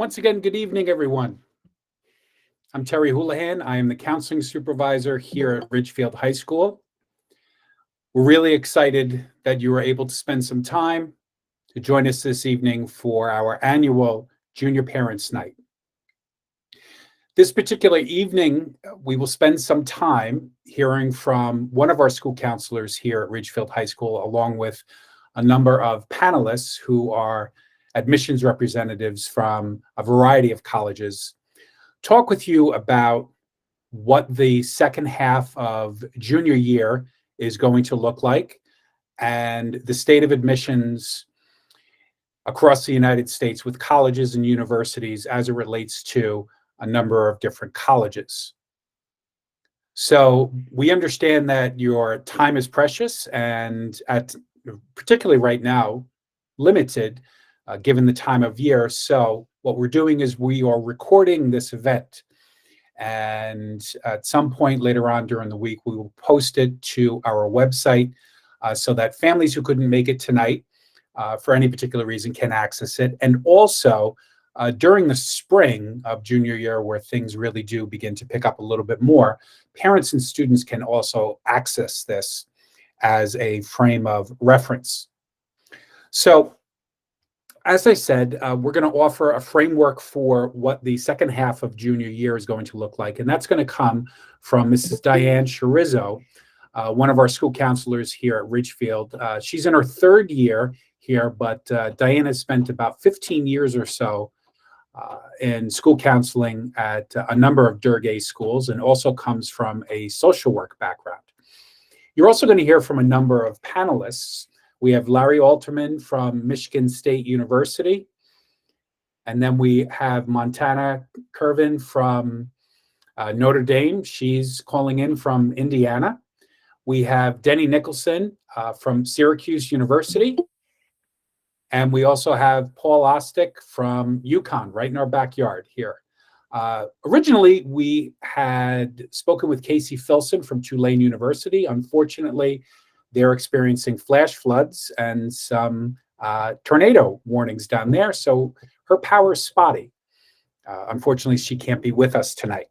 Once again, good evening, everyone. I'm Terry Houlihan. I am the counseling supervisor here at Ridgefield High School. We're really excited that you were able to spend some time to join us this evening for our annual Junior Parents Night. This particular evening, we will spend some time hearing from one of our school counselors here at Ridgefield High School, along with a number of panelists who are admissions representatives from a variety of colleges, talk with you about what the second half of junior year is going to look like and the state of admissions across the United States with colleges and universities as it relates to a number of different colleges. So we understand that your time is precious and particularly right now, limited given the time of year. So what we're doing is we are recording this event, and at some point later on during the week, we will post it to our website so that families who couldn't make it tonight for any particular reason can access it. And also during the spring of junior year, where things really do begin to pick up a little bit more, parents and students can also access this as a frame of reference. So as I said, we're going to offer a framework for what the second half of junior year is going to look like. And that's going to come from Mrs. Diane Schirizzo, one of our school counselors here at Ridgefield. She's in her third year here, but Diane has spent about 15 years or so in school counseling at a number of Durgay schools, and also comes from a social work background. You're also going to hear from a number of panelists. We have Larry Alterman from Michigan State University. And then we have Montana Kervin from Notre Dame. She's calling in from Indiana. We have Denny Nicholson from Syracuse University. And we also have Paul Ostick from UCONN, right in our backyard here. Originally, we had spoken with Casey Filson from Tulane University. Unfortunately, they're experiencing flash floods and some tornado warnings down there, so her power is spotty. Unfortunately, she can't be with us tonight.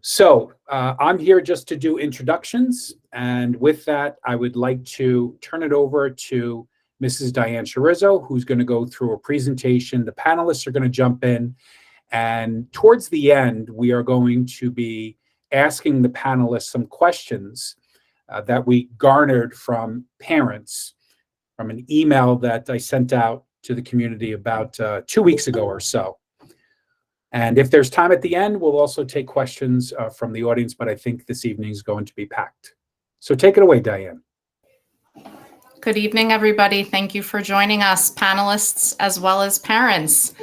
So I'm here just to do introductions, and with that, I would like to turn it over to Mrs. Diane Schirizzo, who's going to go through a presentation. The panelists are going to jump in, and towards the end, we are going to be asking the panelists some questions that we garnered from parents from an email that I sent out to the community about 2 weeks ago or so. And if there's time at the end, we'll also take questions from the audience, but I think this evening is going to be packed. So take it away, Diane. Good evening, everybody. Thank you for joining us, panelists as well as parents.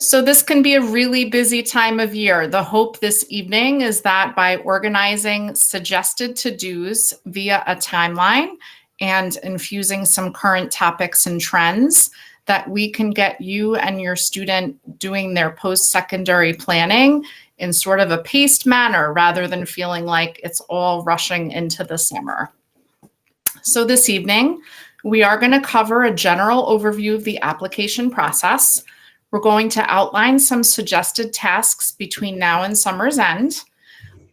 So this can be a really busy time of year. The hope this evening is that by organizing suggested to-dos via a timeline and infusing some current topics and trends, that we can get you and your student doing their post-secondary planning in sort of a paced manner rather than feeling like it's all rushing into the summer. So this evening, we are going to cover a general overview of the application process. We're going to outline some suggested tasks between now and summer's end.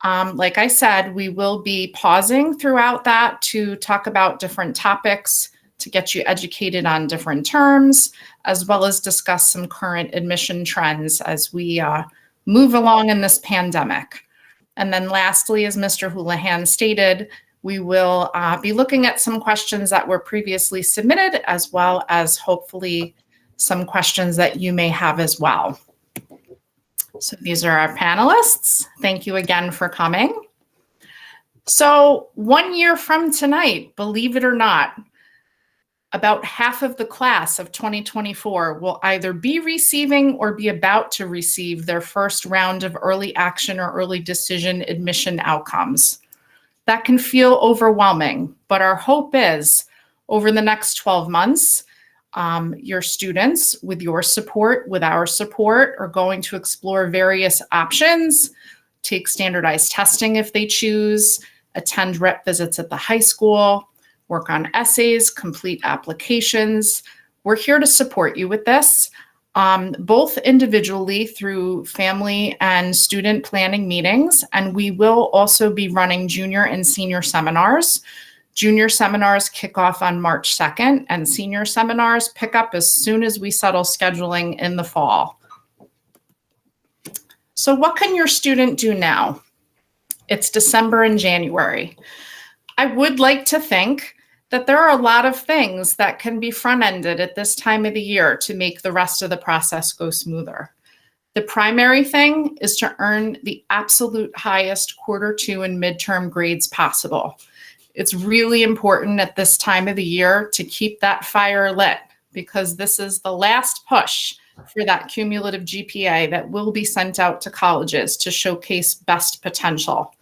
Like I said, we will be pausing throughout that to talk about different topics, to get you educated on different terms, as well as discuss some current admission trends as we move along in this pandemic. And then lastly, as Mr. Houlihan stated, we will be looking at some questions that were previously submitted, as well as hopefully some questions that you may have as well. So these are our panelists. Thank you again for coming. So 1 year from tonight, believe it or not, about half of the class of 2024 will either be receiving or be about to receive their first round of early action or early decision admission outcomes. That can feel overwhelming, but our hope is over the next 12 months, your students, with your support, with our support, are going to explore various options, take standardized testing if they choose, attend rep visits at the high school, work on essays, complete applications. We're here to support you with this. both individually through family and student planning meetings. And we will also be running junior and senior seminars. Junior seminars kick off on March 2nd, and senior seminars pick up as soon as we settle scheduling in the fall. So what can your student do now? It's December and January. I would like to think that there are a lot of things that can be front-ended at this time of the year to make the rest of the process go smoother. The primary thing is to earn the absolute highest Q2 and midterm grades possible. It's really important at this time of the year to keep that fire lit, because this is the last push for that cumulative GPA that will be sent out to colleges to showcase best potential.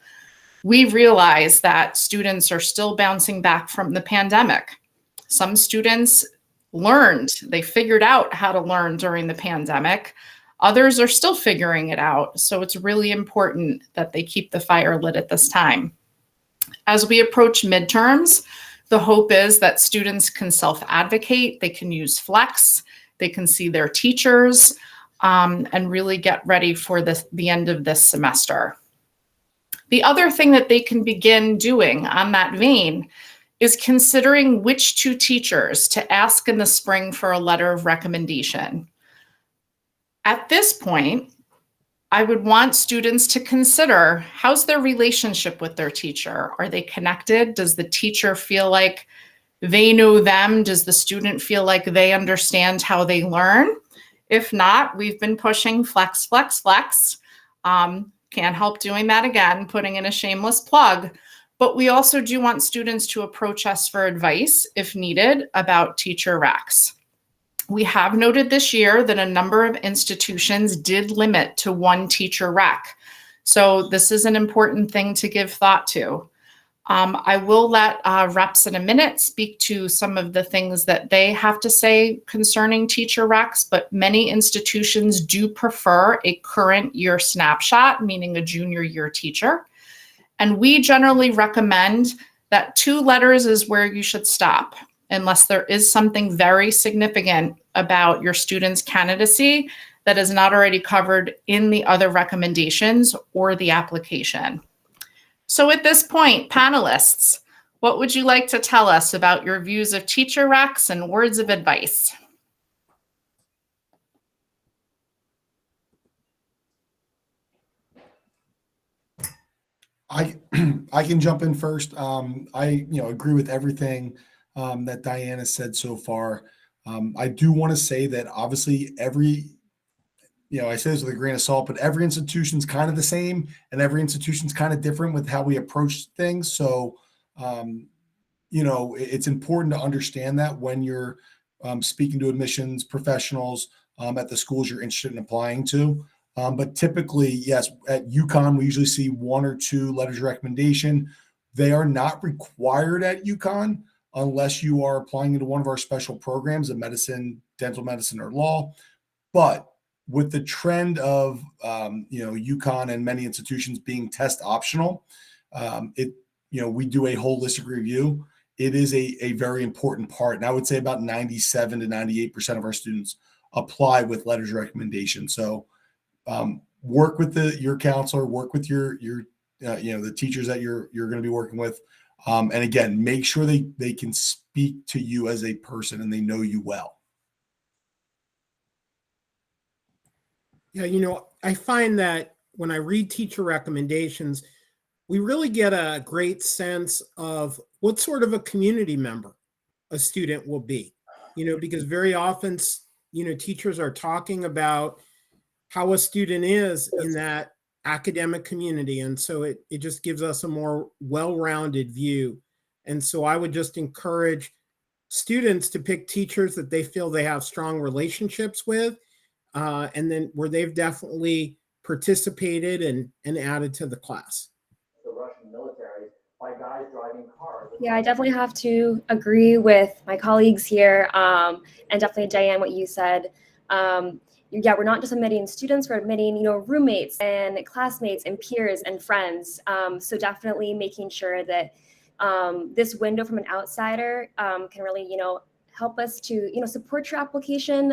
We realize that students are still bouncing back from the pandemic. Some students learned, they figured out how to learn during the pandemic. Others are still figuring it out. So it's really important that they keep the fire lit at this time. As we approach midterms, the hope is that students can self-advocate, they can use Flex, they can see their teachers, and really get ready for the end of this semester. The other thing that they can begin doing on that vein is considering which two teachers to ask in the spring for a letter of recommendation. At this point, I would want students to consider, how's their relationship with their teacher? Are they connected? Does the teacher feel like they know them? Does the student feel like they understand how they learn? If not, we've been pushing Flex, Flex, Flex. Can't help doing that again, putting in a shameless plug. But we also do want students to approach us for advice, if needed, about teacher recs. We have noted this year that a number of institutions did limit to one teacher rec. So this is an important thing to give thought to. I will let reps in a minute speak to some of the things that they have to say concerning teacher recs, but many institutions do prefer a current year snapshot, meaning a junior year teacher. And we generally recommend that 2 letters is where you should stop, unless there is something very significant about your student's candidacy that is not already covered in the other recommendations or the application. So at this point, panelists, what would you like to tell us about your views of teacher recs and words of advice? I can jump in first. I agree with everything that Diane has said so far. I do want to say that obviously I say this with a grain of salt, but every institution's kind of the same and every institution's kind of different with how we approach things. So, it's important to understand that when you're speaking to admissions professionals at the schools you're interested in applying to. But typically, yes, at UCONN, we usually see 1 or 2 letters of recommendation. They are not required at UCONN unless you are applying into one of our special programs in medicine, dental medicine, or law. But with the trend of UCONN and many institutions being test optional, we do a holistic review. It is a very important part, and I would say about 97 to 98% of our students apply with letters of recommendation. So work with your counselor, work with your the teachers that you're going to be working with, and again, make sure they can speak to you as a person and they know you well. Yeah, I find that when I read teacher recommendations, we really get a great sense of what sort of a community member a student will be, because very often, teachers are talking about how a student is in that academic community. And so it just gives us a more well-rounded view. And so I would just encourage students to pick teachers that they feel they have strong relationships with, and then where they've definitely participated and added to the class. The Russian military by guys driving cars. Yeah, I definitely have to agree with my colleagues here, and definitely Diane, what you said. We're not just admitting students, we're admitting, roommates and classmates and peers and friends. So definitely making sure that this window from an outsider can really, help us to, support your application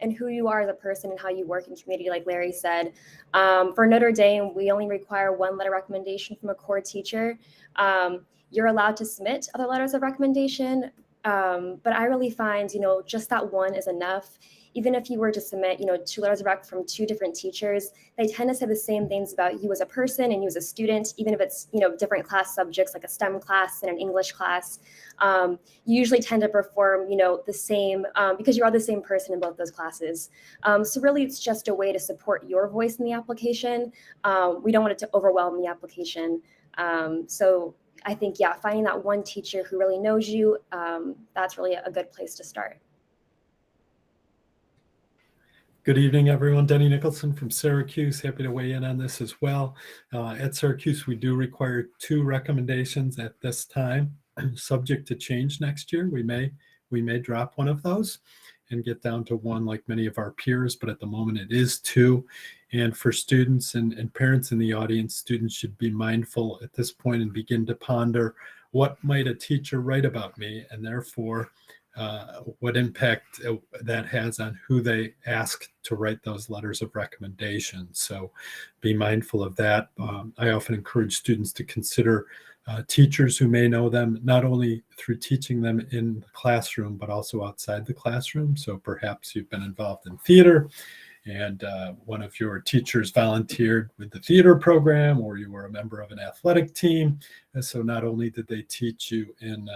and who you are as a person and how you work in community, like Larry said. For Notre Dame, we only require one letter recommendation from a core teacher. You're allowed to submit other letters of recommendation, but I really find, just that one is enough. Even if you were to submit, 2 letters of rec from 2 different teachers, they tend to say the same things about you as a person and you as a student, even if it's, different class subjects like a STEM class and an English class. You usually tend to perform, the same because you are the same person in both those classes. So really, it's just a way to support your voice in the application. We don't want it to overwhelm the application. So I think, finding that one teacher who really knows you, that's really a good place to start. Good evening, everyone. Denny Nicholson from Syracuse. Happy to weigh in on this as well. At Syracuse, we do require 2 recommendations at this time. Subject to change next year, we may drop one of those and get down to 1 like many of our peers, but at the moment it is 2. And for students and parents in the audience, students should be mindful at this point and begin to ponder, what might a teacher write about me, and therefore what impact that has on who they ask to write those letters of recommendation. So be mindful of that. I often encourage students to consider teachers who may know them, not only through teaching them in the classroom, but also outside the classroom. So perhaps you've been involved in theater and one of your teachers volunteered with the theater program, or you were a member of an athletic team. And so not only did they teach you in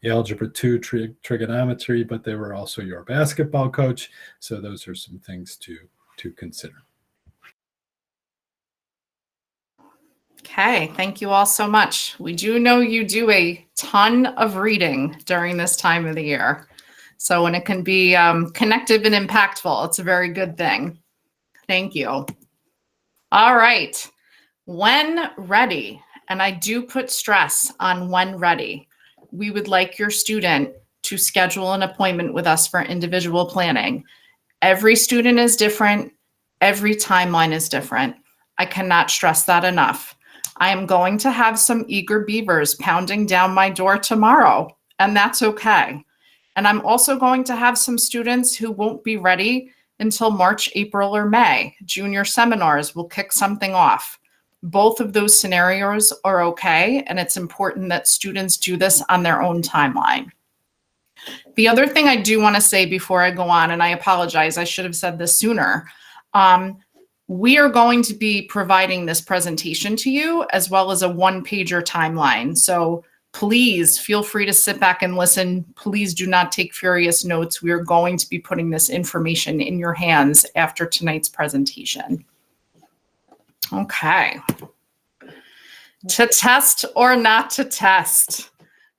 Algebra 2 trigonometry, but they were also your basketball coach. So those are some things to consider. Okay, thank you all so much. We do know you do a ton of reading during this time of the year. So when it can be connective and impactful, it's a very good thing. Thank you. All right, when ready, and I do put stress on when ready, we would like your student to schedule an appointment with us for individual planning. Every student is different. Every timeline is different. I cannot stress that enough. I am going to have some eager beavers pounding down my door tomorrow, and that's okay. And I'm also going to have some students who won't be ready until March, April, or May. Junior seminars will kick something off. Both of those scenarios are okay, and it's important that students do this on their own timeline. The other thing I do want to say before I go on, and I apologize, I should have said this sooner. We are going to be providing this presentation to you as well as a 1-pager timeline. So please feel free to sit back and listen. Please do not take furious notes. We are going to be putting this information in your hands after tonight's presentation. Okay. To test or not to test?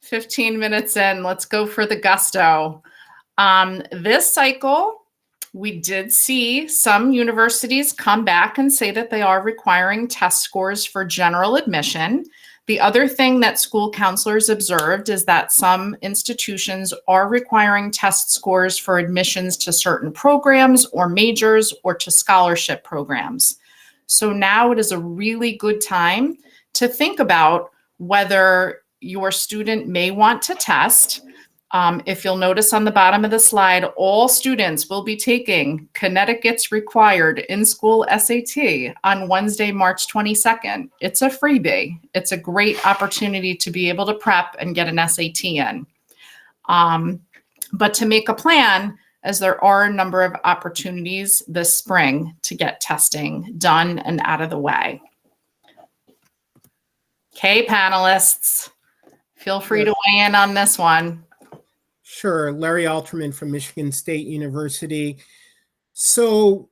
15 minutes in, let's go for the gusto. This cycle, we did see some universities come back and say that they are requiring test scores for general admission. The other thing that school counselors observed is that some institutions are requiring test scores for admissions to certain programs or majors or to scholarship programs. So now it is a really good time to think about whether your student may want to test. If you'll notice on the bottom of the slide, all students will be taking Connecticut's required in-school SAT on Wednesday, March 22nd. It's a freebie. It's a great opportunity to be able to prep and get an SAT in. But to make a plan, as there are a number of opportunities this spring to get testing done and out of the way. Okay, panelists, feel free to weigh in on this one. Sure. Larry Alterman from Michigan State University. So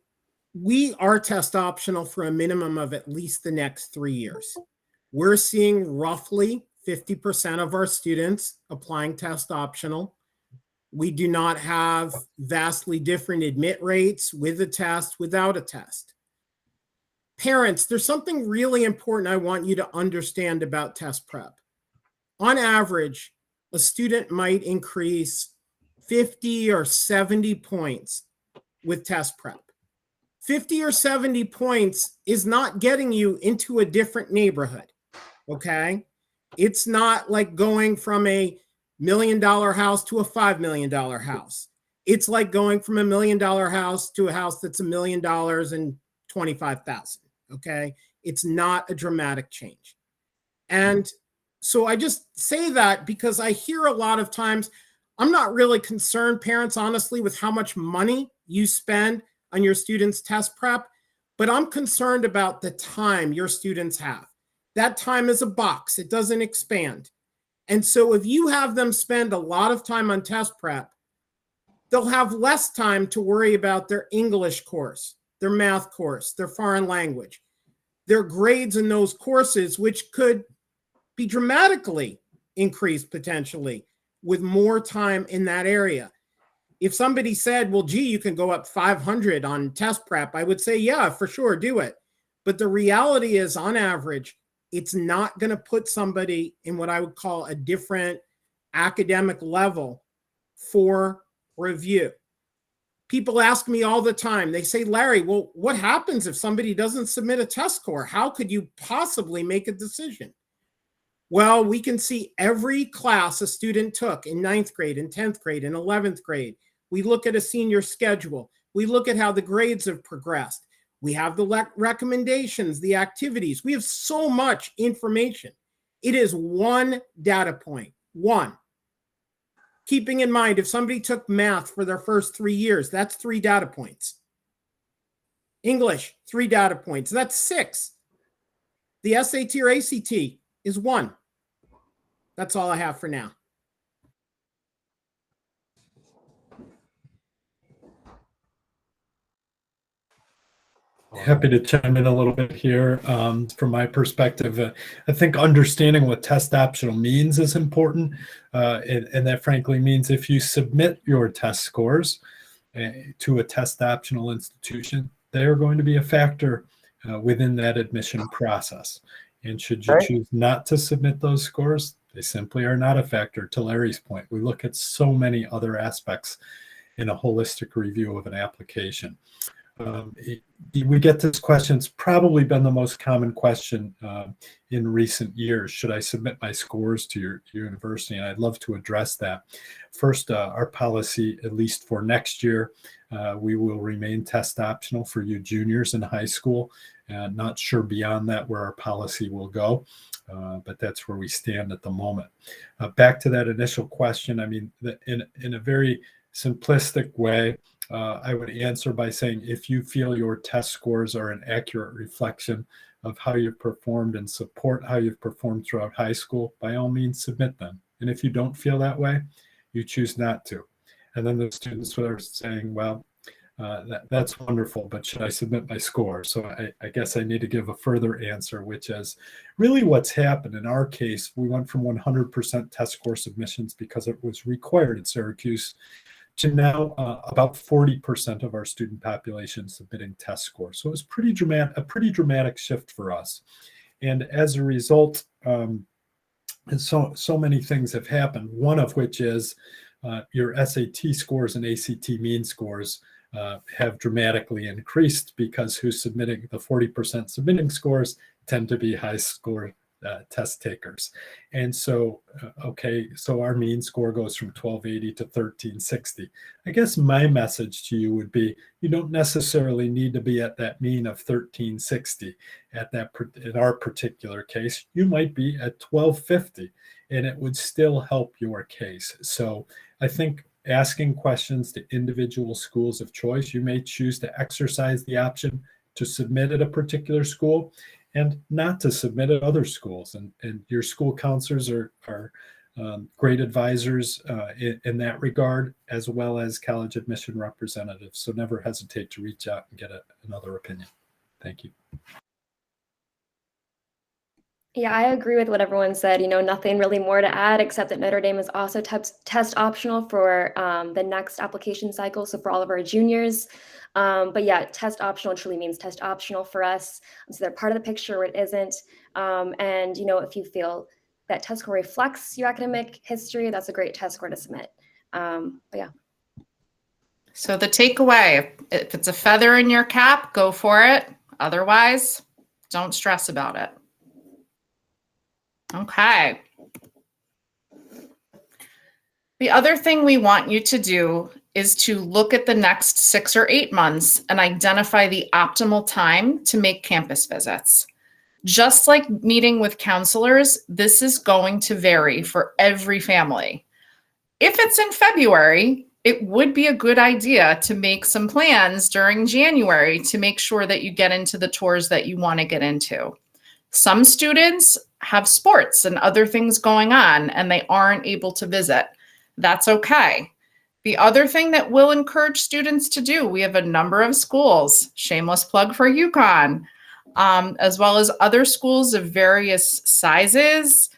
we are test optional for a minimum of at least the next 3 years. We're seeing roughly 50% of our students applying test optional. We do not have vastly different admit rates with a test, without a test. Parents, there's something really important I want you to understand about test prep. On average, a student might increase 50 or 70 points with test prep. 50 or 70 points is not getting you into a different neighborhood, okay? It's not like going from a $1 million house to a $5 million house. It's like going from $1 million house to a house that's $1 million and 25,000. Okay. It's not a dramatic change. And so I just say that because I hear a lot of times, I'm not really concerned, parents, honestly, with how much money you spend on your students' test prep, but I'm concerned about the time your students have. That time is a box. It doesn't expand. And so if you have them spend a lot of time on test prep, they'll have less time to worry about their English course, their math course, their foreign language, their grades in those courses, which could be dramatically increased potentially with more time in that area. If somebody said, well, gee, you can go up 500 on test prep, I would say, yeah, for sure, do it. But the reality is, on average, it's not going to put somebody in what I would call a different academic level for review. People ask me all the time, they say, Larry, well, what happens if somebody doesn't submit a test score? How could you possibly make a decision? Well, we can see every class a student took in 9th grade, in 10th grade, in 11th grade. We look at a senior schedule. We look at how the grades have progressed. We have the recommendations, the activities. We have so much information. It is one data point, one. Keeping in mind, if somebody took math for their first 3 years, that's 3 data points. English, 3 data points. That's 6. The SAT or ACT is 1. That's all I have for now. Happy to chime in a little bit here. From my perspective, I think understanding what test optional means is important. And that frankly means if you submit your test scores to a test optional institution, they are going to be a factor within that admission process. And should you choose not to submit those scores, they simply are not a factor. To Larry's point, we look at so many other aspects in a holistic review of an application. We get this question. It's probably been the most common question in recent years. Should I submit my scores to your university? And I'd love to address that. First, our policy, at least for next year, we will remain test optional for you juniors in high school. Not sure beyond that where our policy will go, but that's where we stand at the moment. Back to that initial question, I mean, in a very simplistic way, I would answer by saying, if you feel your test scores are an accurate reflection of how you've performed and support how you've performed throughout high school, by all means, submit them. And if you don't feel that way, you choose not to. And then the students are saying, well, that's wonderful, but should I submit my score? So I guess I need to give a further answer, which is really what's happened. In our case, we went from 100% test score submissions because it was required at Syracuse to now about 40% of our student population submitting test scores. So it was a pretty dramatic shift for us. And as a result, so many things have happened, one of which is your SAT scores and ACT mean scores have dramatically increased because who's submitting the 40% submitting scores tend to be high score test takers. And so, so our mean score goes from 1280 to 1360. I guess my message to you would be, you don't necessarily need to be at that mean of 1360 in our particular case. You might be at 1250 and it would still help your case. So I think asking questions to individual schools of choice, you may choose to exercise the option to submit at a particular school and not to submit at other schools. And your school counselors are great advisors in that regard, as well as college admission representatives. So never hesitate to reach out and get another opinion. Thank you. Yeah, I agree with what everyone said. Nothing really more to add, except that Notre Dame is also test optional for the next application cycle. So for all of our juniors. But yeah, test optional truly means test optional for us. So they're part of the picture where it isn't. And if you feel that test score reflects your academic history, that's a great test score to submit. But yeah. So the takeaway, if it's a feather in your cap, go for it. Otherwise, don't stress about it. The other thing we want you to do is to look at the next 6 or 8 months and identify the optimal time to make campus visits. Just like meeting with counselors, this is going to vary for every family. If it's in February, it would be a good idea to make some plans during January to make sure that you get into the tours that you want to get into. Some students have sports and other things going on and they aren't able to visit. That's okay. The other thing that we'll encourage students to do, we have a number of schools, shameless plug for UConn, as well as other schools of various sizes,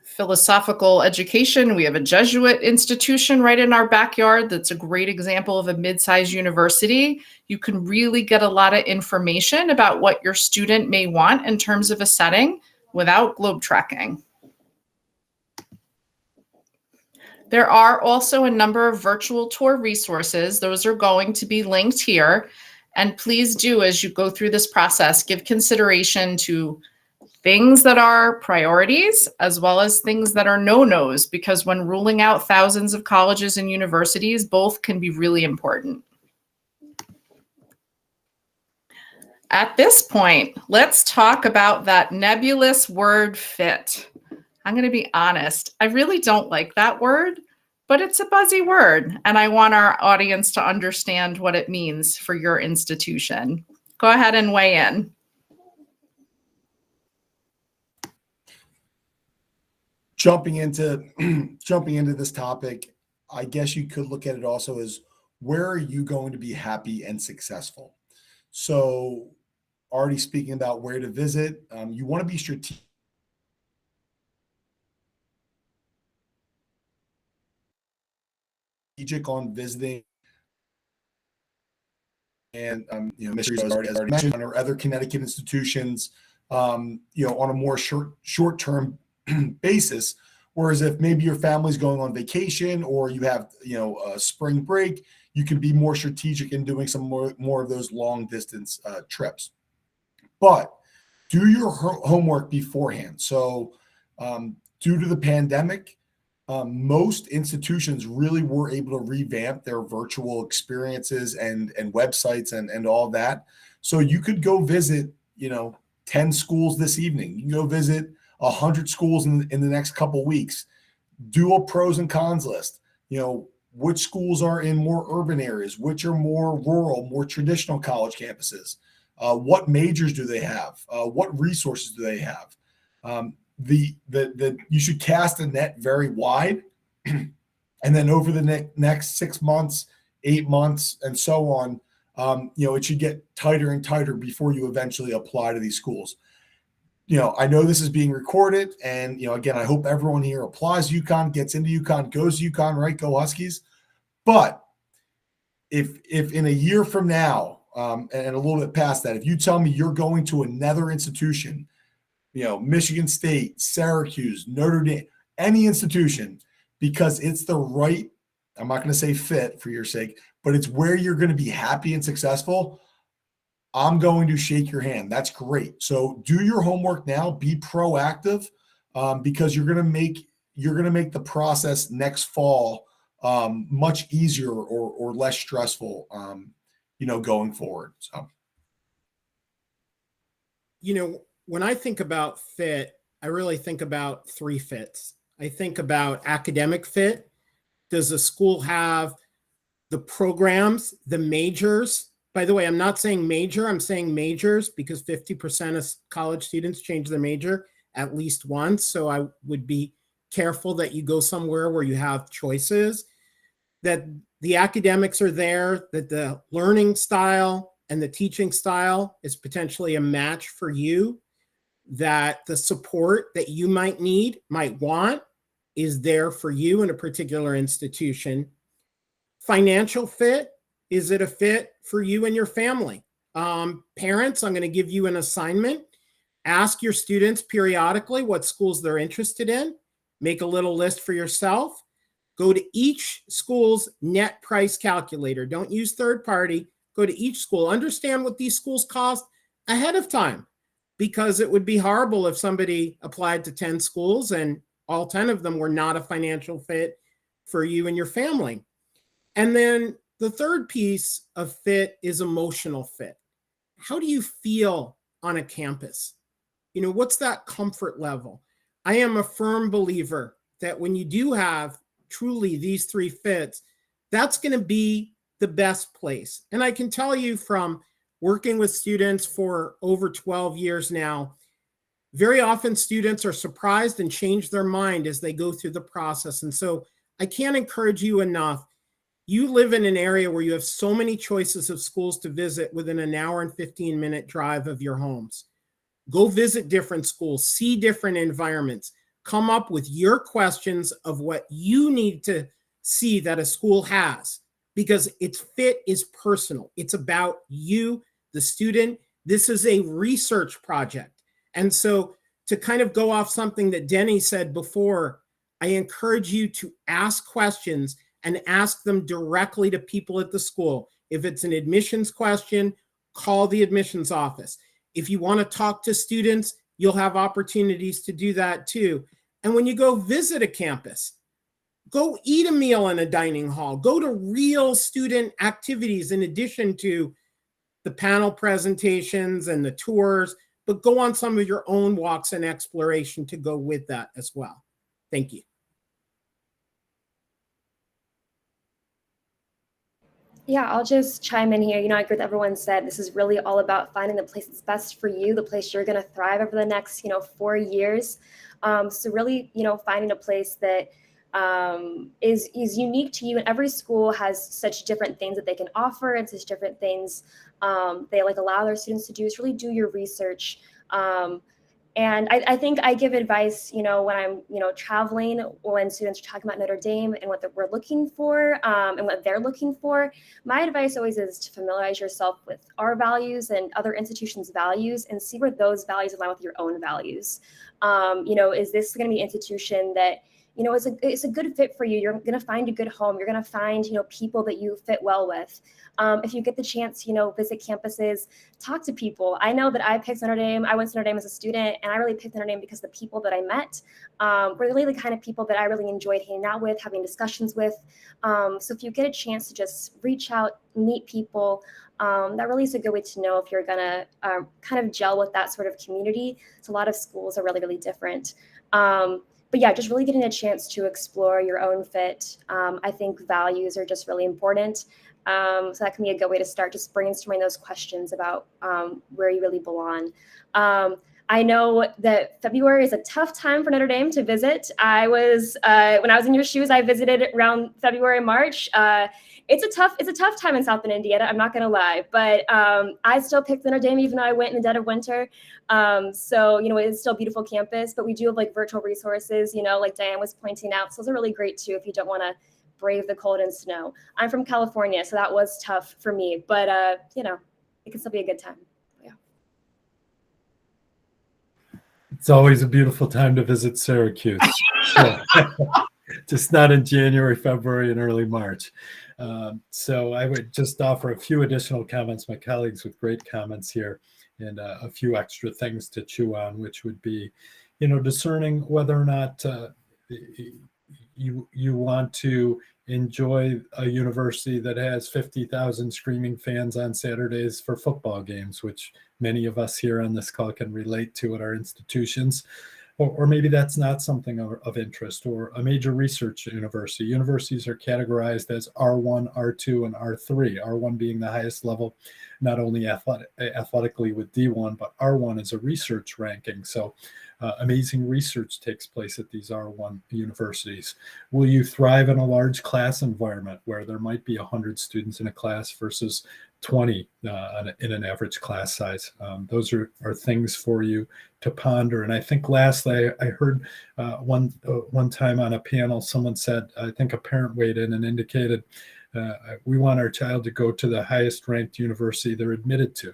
philosophical education. We have a Jesuit institution right in our backyard that's a great example of a mid-sized university. You can really get a lot of information about what your student may want in terms of a setting without globe trekking. There are also a number of virtual tour resources. Those are going to be linked here. And please do, as you go through this process, give consideration to things that are priorities as well as things that are no-nos, because when ruling out thousands of colleges and universities, both can be really important. At this point, let's talk about that nebulous word fit. I'm going to be honest, I really don't like that word, but it's a buzzy word, and I want our audience to understand what it means for your institution. Go ahead and weigh in. Jumping into this topic, I guess you could look at it also as, where are you going to be happy and successful? So already speaking about where to visit, you want to be strategic on visiting, and Mr. has already mentioned, or other Connecticut institutions, on a more short-term basis. Whereas if maybe your family's going on vacation, or you have a spring break, you can be more strategic in doing some more of those long distance trips. But do your homework beforehand. So due to the pandemic, most institutions really were able to revamp their virtual experiences and websites and all that. So you could go visit 10 schools this evening. You can go visit 100 schools in the next couple weeks. Do a pros and cons list. Which schools are in more urban areas, which are more rural, more traditional college campuses. What majors do they have? What resources do they have? You should cast a net very wide, and then over the next 6 months, 8 months, and so on, it should get tighter and tighter before you eventually apply to these schools. I know this is being recorded, and again, I hope everyone here applies UConn, gets into UConn, goes to UConn, right? Go Huskies. But if in a year from now, and a little bit past that, if you tell me you're going to another institution, Michigan State, Syracuse, Notre Dame, any institution, because it's the right, I'm not going to say fit for your sake, but it's where you're going to be happy and successful, I'm going to shake your hand. That's great. So do your homework now, be proactive, because you're going to make the process next fall much easier or less stressful, going forward. So, when I think about fit, I really think about 3 fits. I think about academic fit. Does the school have the programs, the majors? By the way, I'm not saying major, I'm saying majors, because 50% of college students change their major at least once. So I would be careful that you go somewhere where you have choices, that the academics are there, that the learning style and the teaching style is potentially a match for you, that the support that you might want is there for you in a particular institution. Financial fit, is it a fit for you and your family? Parents, I'm going to give you an assignment. Ask your students periodically what schools they're interested in. Make a little list for yourself. Go to each school's net price calculator. Don't use third party. Go to each school. Understand what these schools cost ahead of time, because it would be horrible if somebody applied to 10 schools and all 10 of them were not a financial fit for you and your family. And then the third piece of fit is emotional fit. How do you feel on a campus? What's that comfort level? I am a firm believer that when you do have truly these three fits, that's going to be the best place. And I can tell you from working with students for over 12 years now, very often students are surprised and change their mind as they go through the process. And so I can't encourage you enough. You live in an area where you have so many choices of schools to visit within an hour and 15-minute drive of your homes. Go visit different schools, see different environments, come up with your questions of what you need to see that a school has, because its fit is personal. It's about you, the student. This is a research project. And so to kind of go off something that Denny said before, I encourage you to ask questions and ask them directly to people at the school. If it's an admissions question, call the admissions office. If you want to talk to students, you'll have opportunities to do that too. And when you go visit a campus, go eat a meal in a dining hall, go to real student activities in addition to the panel presentations and the tours, but go on some of your own walks and exploration to go with that as well. Thank you. Yeah, I'll just chime in here. I agree with everyone said. This is really all about finding the place that's best for you, the place you're going to thrive over the next, 4 years. So really, finding a place that is unique to you. And every school has such different things that they can offer and such different things they allow their students to do. Is really do your research. And I think I give advice, when I'm, traveling, when students are talking about Notre Dame and what we're looking for and what they're looking for. My advice always is to familiarize yourself with our values and other institutions' values and see where those values align with your own values. Is this going to be an institution that, it's a good fit for you? You're going to find a good home. You're going to find, people that you fit well with. If you get the chance, visit campuses, talk to people. I know that I picked Notre Dame. I went to Notre Dame as a student, and I really picked Notre Dame because the people that I met were really the kind of people that I really enjoyed hanging out with, having discussions with. So if you get a chance to just reach out, meet people, that really is a good way to know if you're going to kind of gel with that sort of community. So a lot of schools are really, really different. But yeah, just really getting a chance to explore your own fit. I think values are just really important. So that can be a good way to start just brainstorming those questions about where you really belong. I know that February is a tough time for Notre Dame to visit. When I was in your shoes, I visited around February, March. It's a tough time in South Bend, Indiana. I'm not going to lie, but I still picked Notre Dame even though I went in the dead of winter. So, it's still a beautiful campus, but we do have virtual resources, like Diane was pointing out. So those are really great too if you don't want to brave the cold and snow. I'm from California, so that was tough for me, but it can still be a good time. Yeah. It's always a beautiful time to visit Syracuse. Just not in January, February, and early March. So I would just offer a few additional comments, my colleagues with great comments here, and a few extra things to chew on, which would be, discerning whether or not you want to enjoy a university that has 50,000 screaming fans on Saturdays for football games, which many of us here on this call can relate to at our institutions. Or maybe that's not something of interest, or a major research university. Universities are categorized as R1, R2, and R3, R1 being the highest level, not only athletically with D1, but R1 is a research ranking. So amazing research takes place at these R1 universities. Will you thrive in a large class environment where there might be 100 students in a class versus 20 in an average class size? Those are things for you to ponder. And I think lastly, I heard one time on a panel, someone said, I think a parent weighed in and indicated, we want our child to go to the highest ranked university they're admitted to.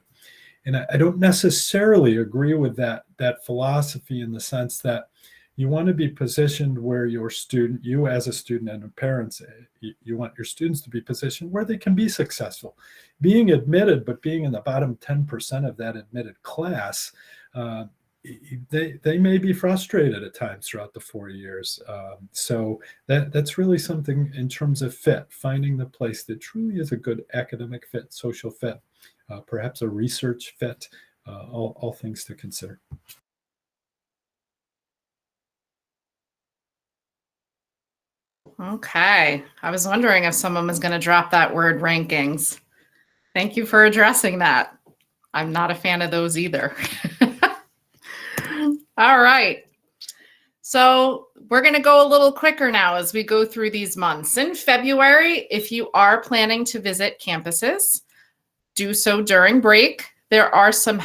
And I don't necessarily agree with that philosophy, in the sense that you want to be positioned where your student, you as a student and parents, you want your students to be positioned where they can be successful. Being admitted, but being in the bottom 10% of that admitted class they may be frustrated at times throughout the 4 years. So that's really something in terms of fit, finding the place that truly is a good academic fit, social fit, perhaps a research fit, all things to consider. Okay. I was wondering if someone was going to drop that word rankings. Thank you for addressing that. I'm not a fan of those either. All right. So we're going to go a little quicker now as we go through these months. In February, if you are planning to visit campuses, do so during break. There are some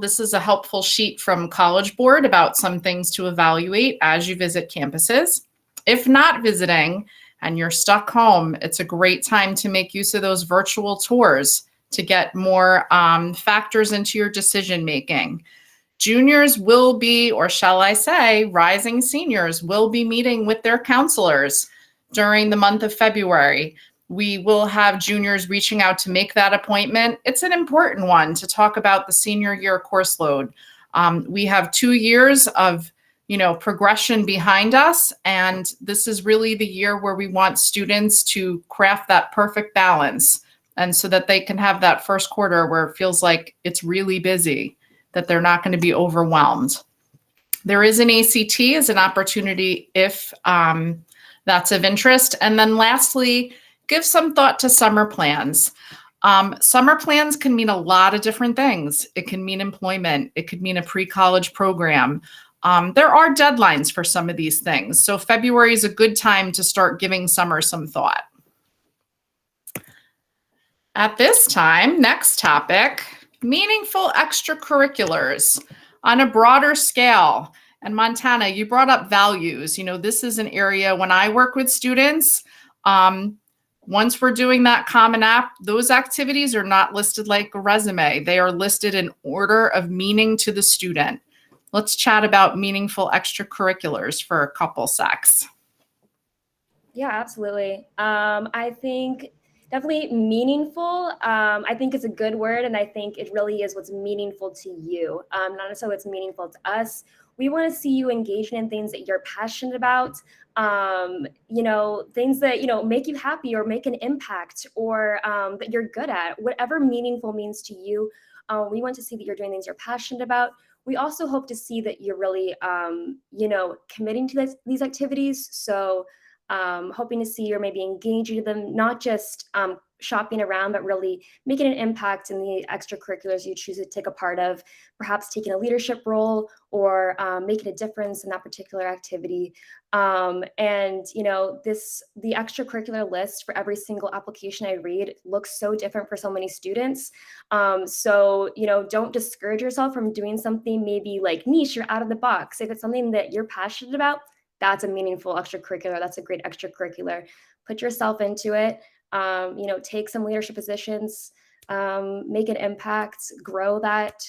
this is a helpful sheet from College Board about some things to evaluate as you visit campuses. If not visiting and you're stuck home, it's a great time to make use of those virtual tours to get more factors into your decision making. Juniors will be, or shall I say, rising seniors will be meeting with their counselors during the month of February. We will have juniors reaching out to make that appointment. It's an important one to talk about the senior year course load. We have 2 years of progression behind us, and this is really the year where we want students to craft that perfect balance, and so that they can have that first quarter where it feels like it's really busy, that they're not going to be overwhelmed. There is an ACT as an opportunity if that's of interest. And then lastly, give some thought to summer plans. Summer plans can mean a lot of different things. It can mean employment. It could mean a pre-college program. There are deadlines for some of these things. So February is a good time to start giving summer some thought. At this time, next topic, meaningful extracurriculars on a broader scale. And Montana, you brought up values. This is an area when I work with students, once we're doing that Common App, those activities are not listed like a resume. They are listed in order of meaning to the student. Let's chat about meaningful extracurriculars for a couple secs. Yeah, absolutely. I think definitely meaningful. I think it's a good word, and I think it really is what's meaningful to you, not necessarily what's meaningful to us. We want to see you engaging in things that you're passionate about, things that, make you happy or make an impact, or that you're good at. Whatever meaningful means to you, we want to see that you're doing things you're passionate about. We also hope to see that you're really, committing to these activities. So hoping to see you're maybe engaging in them, not just shopping around, but really making an impact in the extracurriculars you choose to take a part of, perhaps taking a leadership role or making a difference in that particular activity. The extracurricular list for every single application I read looks so different for so many students. Don't discourage yourself from doing something maybe like niche or out of the box. If it's something that you're passionate about, that's a meaningful extracurricular. That's a great extracurricular. Put yourself into it. Take some leadership positions, make an impact, grow that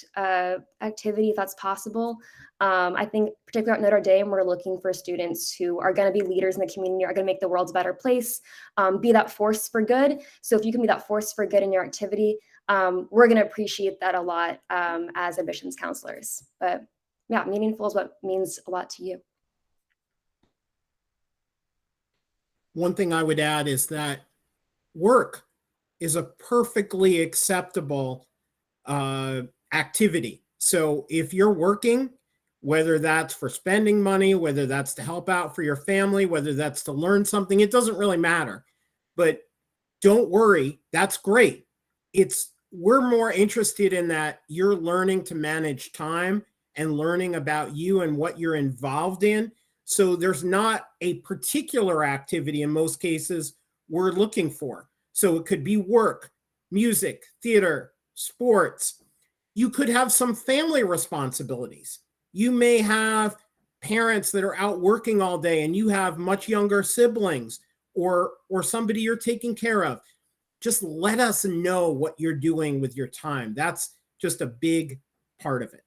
activity if that's possible. I think particularly at Notre Dame, we're looking for students who are going to be leaders in the community, are going to make the world a better place, be that force for good. So if you can be that force for good in your activity, we're going to appreciate that a lot as admissions counselors. But yeah, meaningful is what means a lot to you. One thing I would add is that work is a perfectly acceptable activity. So if you're working, whether that's for spending money, whether that's to help out for your family, whether that's to learn something, it doesn't really matter. But don't worry, that's great. We're more interested in that you're learning to manage time and learning about you and what you're involved in. So there's not a particular activity in most cases we're looking for. So it could be work, music, theater, sports. You could have some family responsibilities. You may have parents that are out working all day and you have much younger siblings or somebody you're taking care of. Just let us know what you're doing with your time. That's just a big part of it.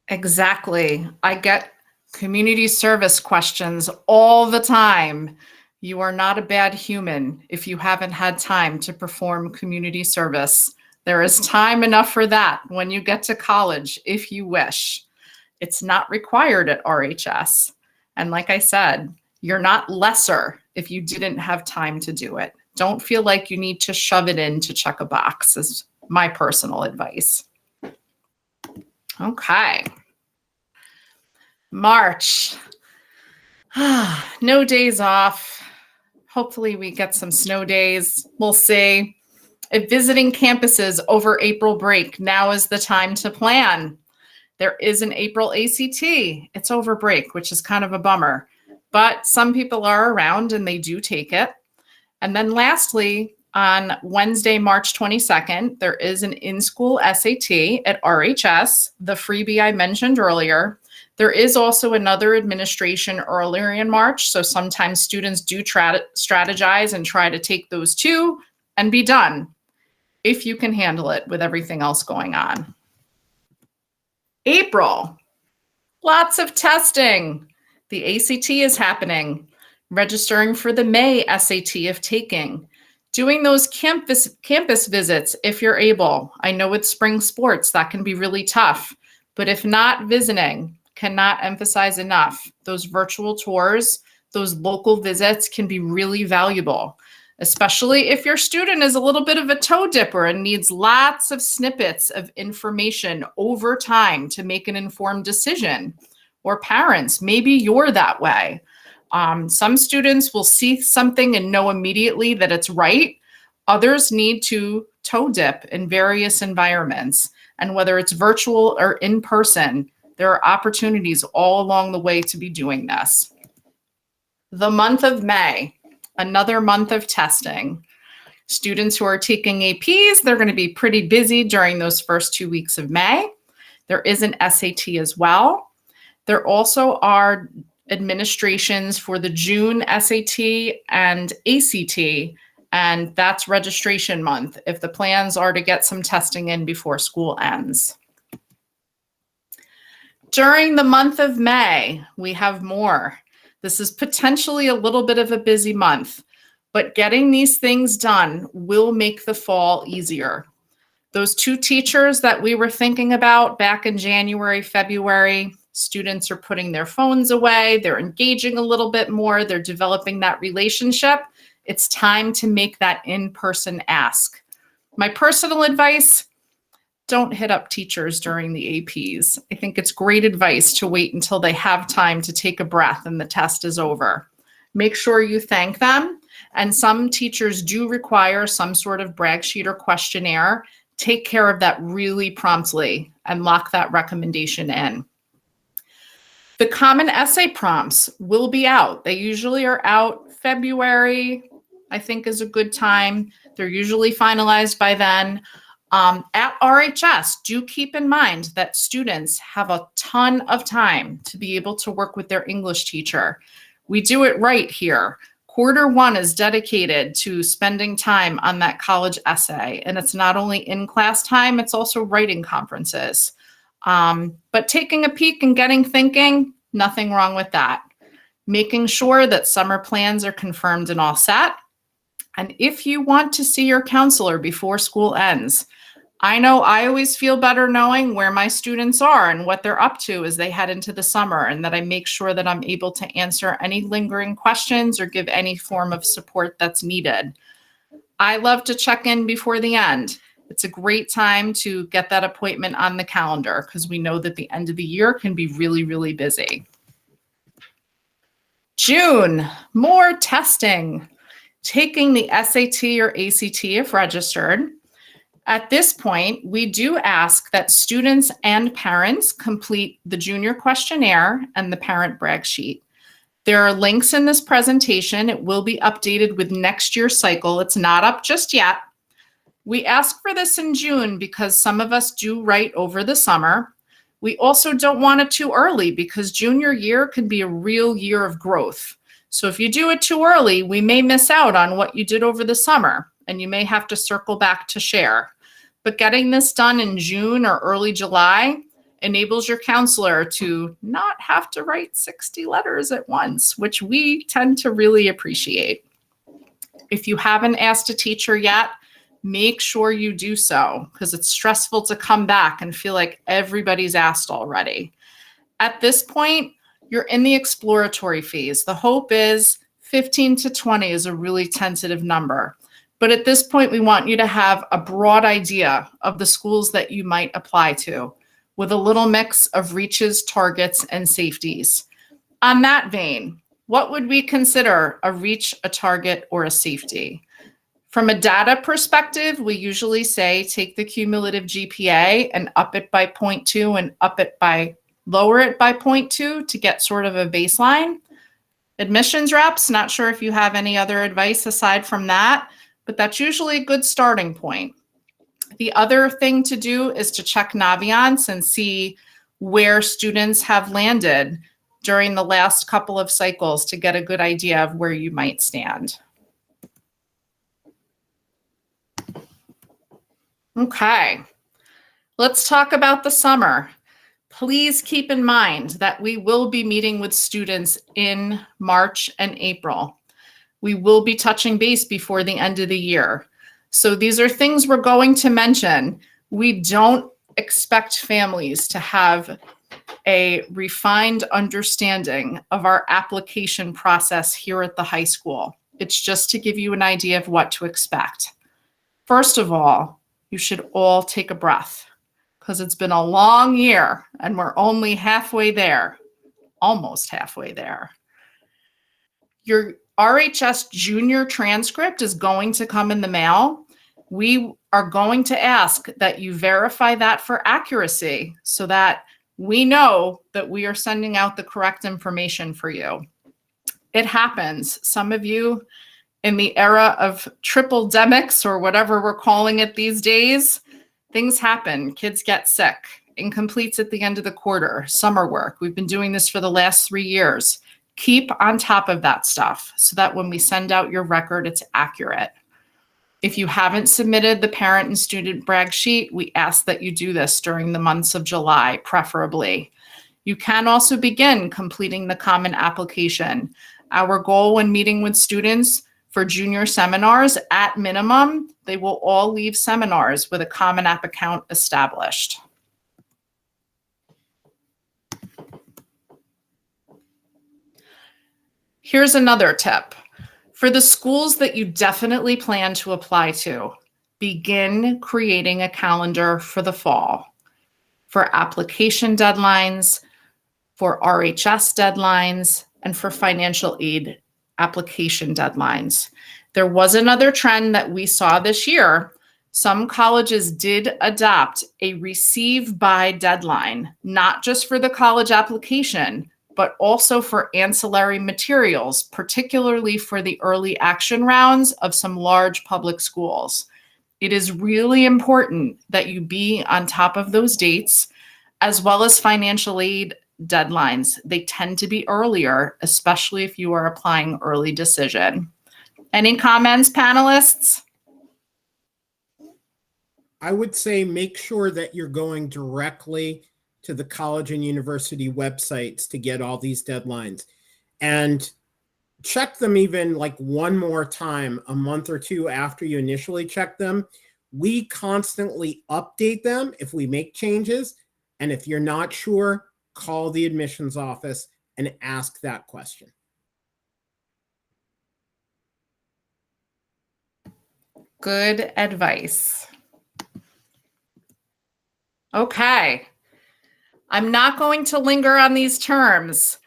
Exactly. I get community service questions all the time. You are not a bad human if you haven't had time to perform community service. There is time enough for that when you get to college, if you wish. It's not required at RHS. And like I said, you're not lesser if you didn't have time to do it. Don't feel like you need to shove it in to check a box, is my personal advice. Okay. March. No days off. Hopefully we get some snow days. We'll see. If visiting campuses over April break, now is the time to plan. There is an April ACT. It's over break, which is kind of a bummer, but some people are around and they do take it. And then lastly, on Wednesday, March 22nd, there is an in-school SAT at RHS, the freebie I mentioned earlier. There is also another administration earlier in March, so sometimes students do strategize and try to take those two and be done, if you can handle it with everything else going on. April, lots of testing. The ACT is happening. Registering for the May SAT if taking. Doing those campus visits if you're able. I know with spring sports that can be really tough, but if not, visiting. Cannot emphasize enough. Those virtual tours, those local visits can be really valuable, especially if your student is a little bit of a toe dipper and needs lots of snippets of information over time to make an informed decision. Or parents, maybe you're that way. Some students will see something and know immediately that it's right. Others need to toe dip in various environments. And whether it's virtual or in person, there are opportunities all along the way to be doing this. The month of May, another month of testing. Students who are taking APs, they're going to be pretty busy during those first 2 weeks of May. There is an SAT as well. There also are administrations for the June SAT and ACT, and that's registration month if the plans are to get some testing in before school ends. During the month of May, we have more. This is potentially a little bit of a busy month, but getting these things done will make the fall easier. Those 2 teachers that we were thinking about back in January, February, students are putting their phones away, they're engaging a little bit more, they're developing that relationship. It's time to make that in-person ask. My personal advice, don't hit up teachers during the APs. I think it's great advice to wait until they have time to take a breath and the test is over. Make sure you thank them. And some teachers do require some sort of brag sheet or questionnaire. Take care of that really promptly and lock that recommendation in. The common essay prompts will be out. They usually are out February, I think is a good time. They're usually finalized by then. At RHS, do keep in mind that students have a ton of time to be able to work with their English teacher. We do it right here. Q1 is dedicated to spending time on that college essay, and it's not only in-class time, it's also writing conferences. But taking a peek and getting thinking, nothing wrong with that. Making sure that summer plans are confirmed and all set. And if you want to see your counselor before school ends, I know I always feel better knowing where my students are and what they're up to as they head into the summer, and that I make sure that I'm able to answer any lingering questions or give any form of support that's needed. I love to check in before the end. It's a great time to get that appointment on the calendar because we know that the end of the year can be really, really busy. June, more testing. Taking the SAT or ACT if registered. At this point, we do ask that students and parents complete the junior questionnaire and the parent brag sheet. There are links in this presentation. It will be updated with next year's cycle. It's not up just yet. We ask for this in June because some of us do write over the summer. We also don't want it too early because junior year can be a real year of growth. So if you do it too early, we may miss out on what you did over the summer, and you may have to circle back to share. But getting this done in June or early July enables your counselor to not have to write 60 letters at once, which we tend to really appreciate. If you haven't asked a teacher yet, make sure you do so, because it's stressful to come back and feel like everybody's asked already. At this point, you're in the exploratory phase. The hope is 15 to 20 is a really tentative number. But at this point, we want you to have a broad idea of the schools that you might apply to, with a little mix of reaches, targets, and safeties. On that vein, what would we consider a reach, a target, or a safety? From a data perspective, we usually say take the cumulative GPA and up it by 0.2 and lower it by 0.2 to get sort of a baseline. Admissions reps, not sure if you have any other advice aside from that, but that's usually a good starting point. The other thing to do is to check Naviance and see where students have landed during the last couple of cycles to get a good idea of where you might stand. Okay, let's talk about the summer. Please keep in mind that we will be meeting with students in March and April. We will be touching base before the end of the year. So these are things we're going to mention. We don't expect families to have a refined understanding of our application process here at the high school. It's just to give you an idea of what to expect. First of all, you should all take a breath, because it's been a long year and we're only halfway there, almost halfway there. Your RHS junior transcript is going to come in the mail. We are going to ask that you verify that for accuracy so that we know that we are sending out the correct information for you. It happens. Some of you in the era of triple-demics, or whatever we're calling it these days, things happen. Kids get sick, incompletes at the end of the quarter, summer work. We've been doing this for the last 3 years. Keep on top of that stuff so that when we send out your record, it's accurate. If you haven't submitted the parent and student brag sheet, we ask that you do this during the months of July, preferably. You can also begin completing the common application. Our goal when meeting with students for junior seminars, at minimum, they will all leave seminars with a Common App account established. Here's another tip. For the schools that you definitely plan to apply to, begin creating a calendar for the fall, for application deadlines, for RHS deadlines, and for financial aid application deadlines. There was another trend that we saw this year. Some colleges did adopt a receive by deadline, not just for the college application, but also for ancillary materials, particularly for the early action rounds of some large public schools. It is really important that you be on top of those dates, as well as financial aid deadlines. They tend to be earlier, especially if you are applying early decision. Any comments, panelists? I would say make sure that you're going directly to the college and university websites to get all these deadlines, and check them even like one more time a month or two after you initially check them. We constantly update them if we make changes. And if you're not sure, call the admissions office and ask that question. Good advice. Okay. I'm not going to linger on these terms,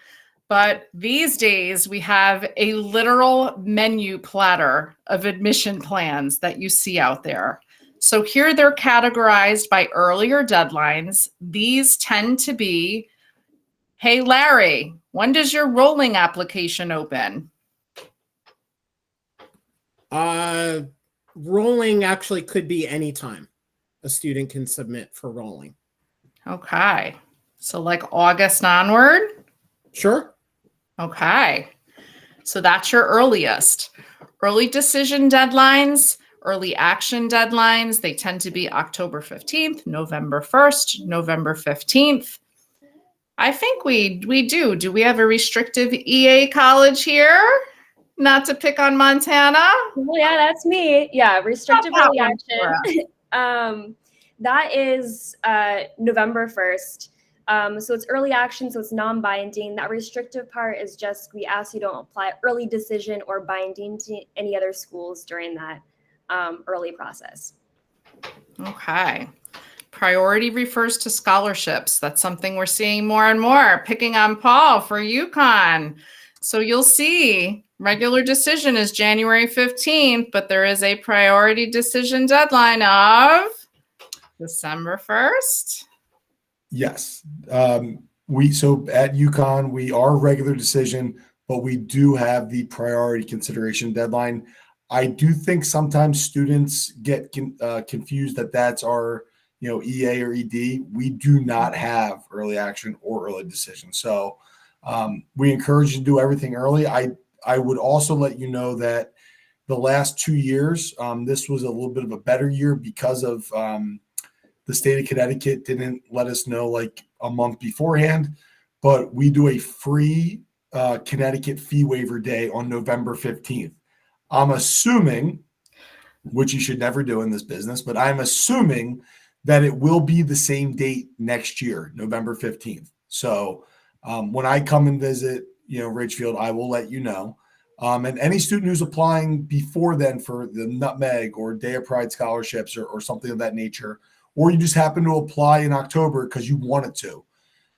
but these days we have a literal menu platter of admission plans that you see out there. So here they're categorized by earlier deadlines. These tend to be, hey, Larry, when does your rolling application open? Rolling actually could be anytime a student can submit for rolling. Okay. So like August onward? Sure. Okay. So that's your earliest. Early decision deadlines, early action deadlines, they tend to be October 15th, November 1st, November 15th. I think we do. Do we have a restrictive EA college here? Not to pick on Montana. Well, yeah, that's me. Yeah, restrictive Stop early that one for action. That is November 1st. So it's early action, so it's non-binding. That restrictive part is just we ask you don't apply early decision or binding to any other schools during that early process. Okay. Priority refers to scholarships. That's something we're seeing more and more. Picking on Paul for UConn. So you'll see regular decision is January 15th, but there is a priority decision deadline of December 1st. Yes. So at UConn, we are regular decision, but we do have the priority consideration deadline. I do think sometimes students get confused that that's our EA or ED. We do not have early action or early decision. So we encourage you to do everything early. I would also let you know that the last 2 years, this was a little bit of a better year because of the state of Connecticut didn't let us know like a month beforehand, but we do a free Connecticut fee waiver day on November 15th. I'm assuming, which you should never do in this business, but I'm assuming that it will be the same date next year, November 15th. So when I come and visit, Ridgefield, I will let you know. And any student who's applying before then for the Nutmeg or Day of Pride scholarships or something of that nature, or you just happen to apply in October because you wanted to,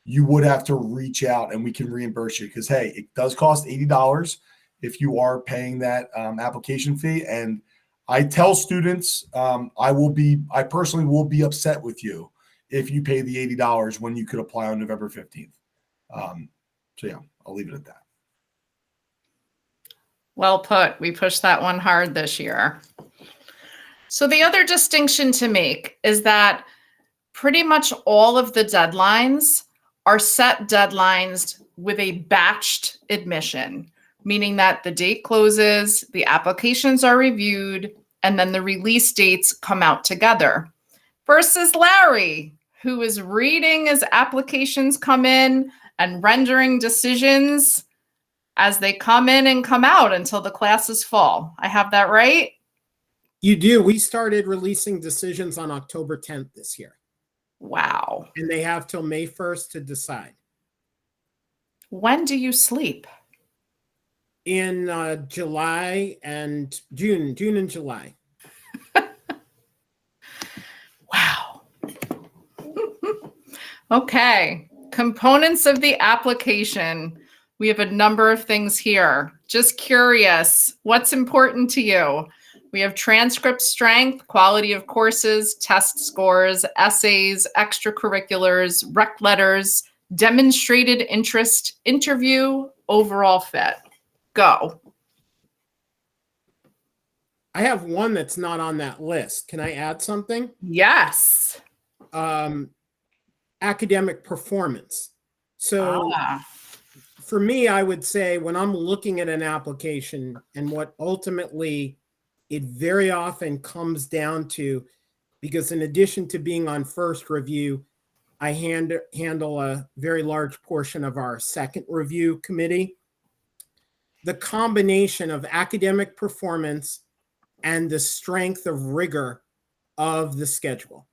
you would have to reach out and we can reimburse you because, hey, it does cost $80 if you are paying that application fee. And I tell students I personally will be upset with you if you pay the $80 when you could apply on November 15th. So yeah, I'll leave it at that. Well put. We pushed that one hard this year. So the other distinction to make is that pretty much all of the deadlines are set deadlines with a batched admission, meaning that the date closes, the applications are reviewed, and then the release dates come out together. Versus Larry, who is reading as applications come in and rendering decisions as they come in and come out until the class is full. I have that right? You do. We started releasing decisions on October 10th this year. Wow. And they have till May 1st to decide. When do you sleep? In July and June and July. Wow. Okay. Components of the application. We have a number of things here. Just curious, what's important to you? We have transcript strength, quality of courses, test scores, essays, extracurriculars, rec letters, demonstrated interest, interview, overall fit. Go. I have one that's not on that list. Can I add something? Yes. Academic performance. So for me, I would say when I'm looking at an application and what ultimately it very often comes down to, because in addition to being on first review, I handle a very large portion of our second review committee. The combination of academic performance and the strength of rigor of the schedule.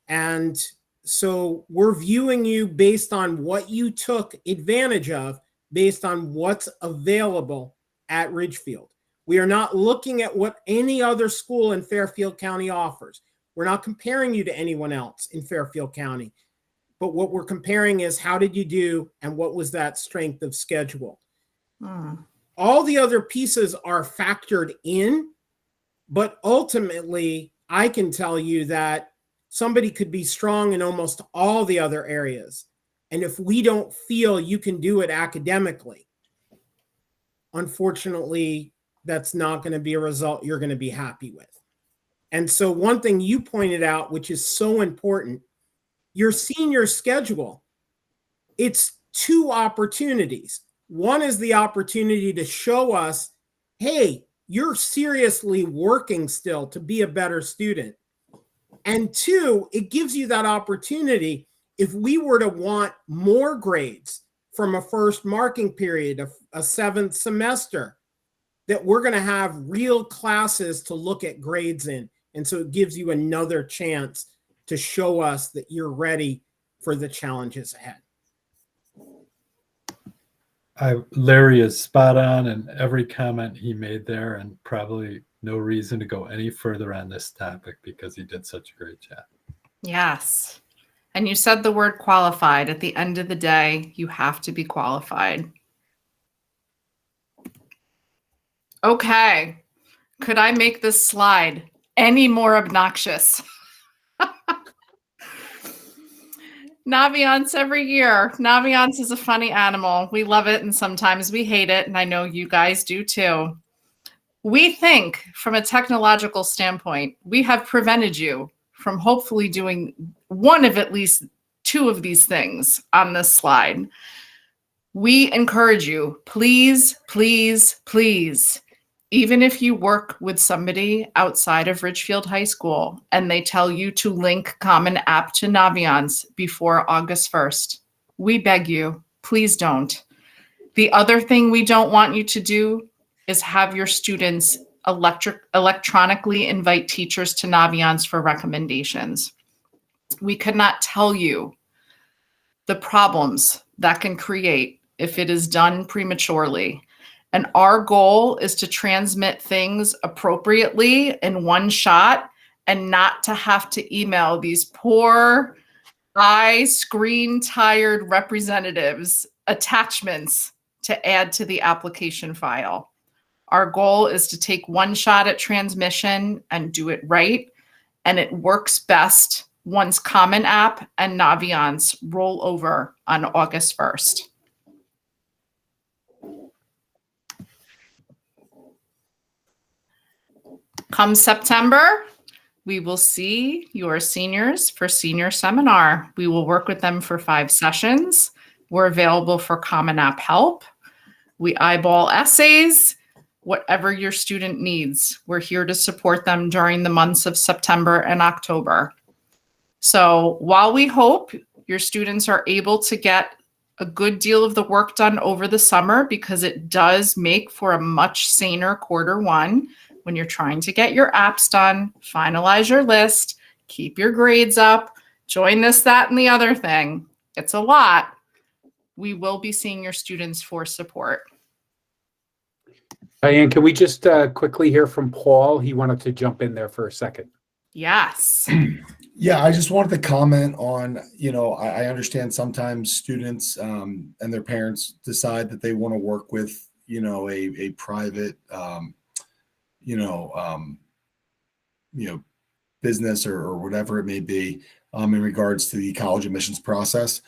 And so we're viewing you based on what you took advantage of, based on what's available at Ridgefield. We are not looking at what any other school in Fairfield County offers. We're not comparing you to anyone else in Fairfield County. But what we're comparing is how did you do and what was that strength of schedule? All the other pieces are factored in, but ultimately, I can tell you that somebody could be strong in almost all the other areas. And if we don't feel you can do it academically, unfortunately, that's not going to be a result you're going to be happy with. And so one thing you pointed out, which is so important, your senior schedule, it's two opportunities. One is the opportunity to show us, hey, you're seriously working still to be a better student. And two, it gives you that opportunity if we were to want more grades from a first marking period, a seventh semester, that we're going to have real classes to look at grades in. And so it gives you another chance to show us that you're ready for the challenges ahead. Larry is spot on in every comment he made there, and probably no reason to go any further on this topic because he did such a great job. Yes. And you said the word qualified. At the end of the day, you have to be qualified. Okay. Could I make this slide any more obnoxious? Naviance every year. Naviance is a funny animal. We love it and sometimes we hate it. And I know you guys do too. We think from a technological standpoint, we have prevented you from hopefully doing one of at least two of these things on this slide. We encourage you, please, please, please, even if you work with somebody outside of Ridgefield High School and they tell you to link Common App to Naviance before August 1st, we beg you, please don't. The other thing we don't want you to do is have your students electronically invite teachers to Naviance for recommendations. We could not tell you the problems that can create if it is done prematurely. And our goal is to transmit things appropriately in one shot and not to have to email these poor, screen tired representatives attachments to add to the application file. Our goal is to take one shot at transmission and do it right. And it works best once Common App and Naviance roll over on August 1st. Come September, we will see your seniors for senior seminar. We will work with them for 5 sessions. We're available for Common App help. We eyeball essays, whatever your student needs. We're here to support them during the months of September and October. So while we hope your students are able to get a good deal of the work done over the summer, because it does make for a much saner Q1 when you're trying to get your apps done, finalize your list, keep your grades up, join this, that, and the other thing. It's a lot. We will be seeing your students for support. Diane, can we just quickly hear from Paul? He wanted to jump in there for a second. Yes. Yeah, I just wanted to comment on, I understand sometimes students and their parents decide that they want to work with, a private, business or whatever it may be in regards to the college admissions process.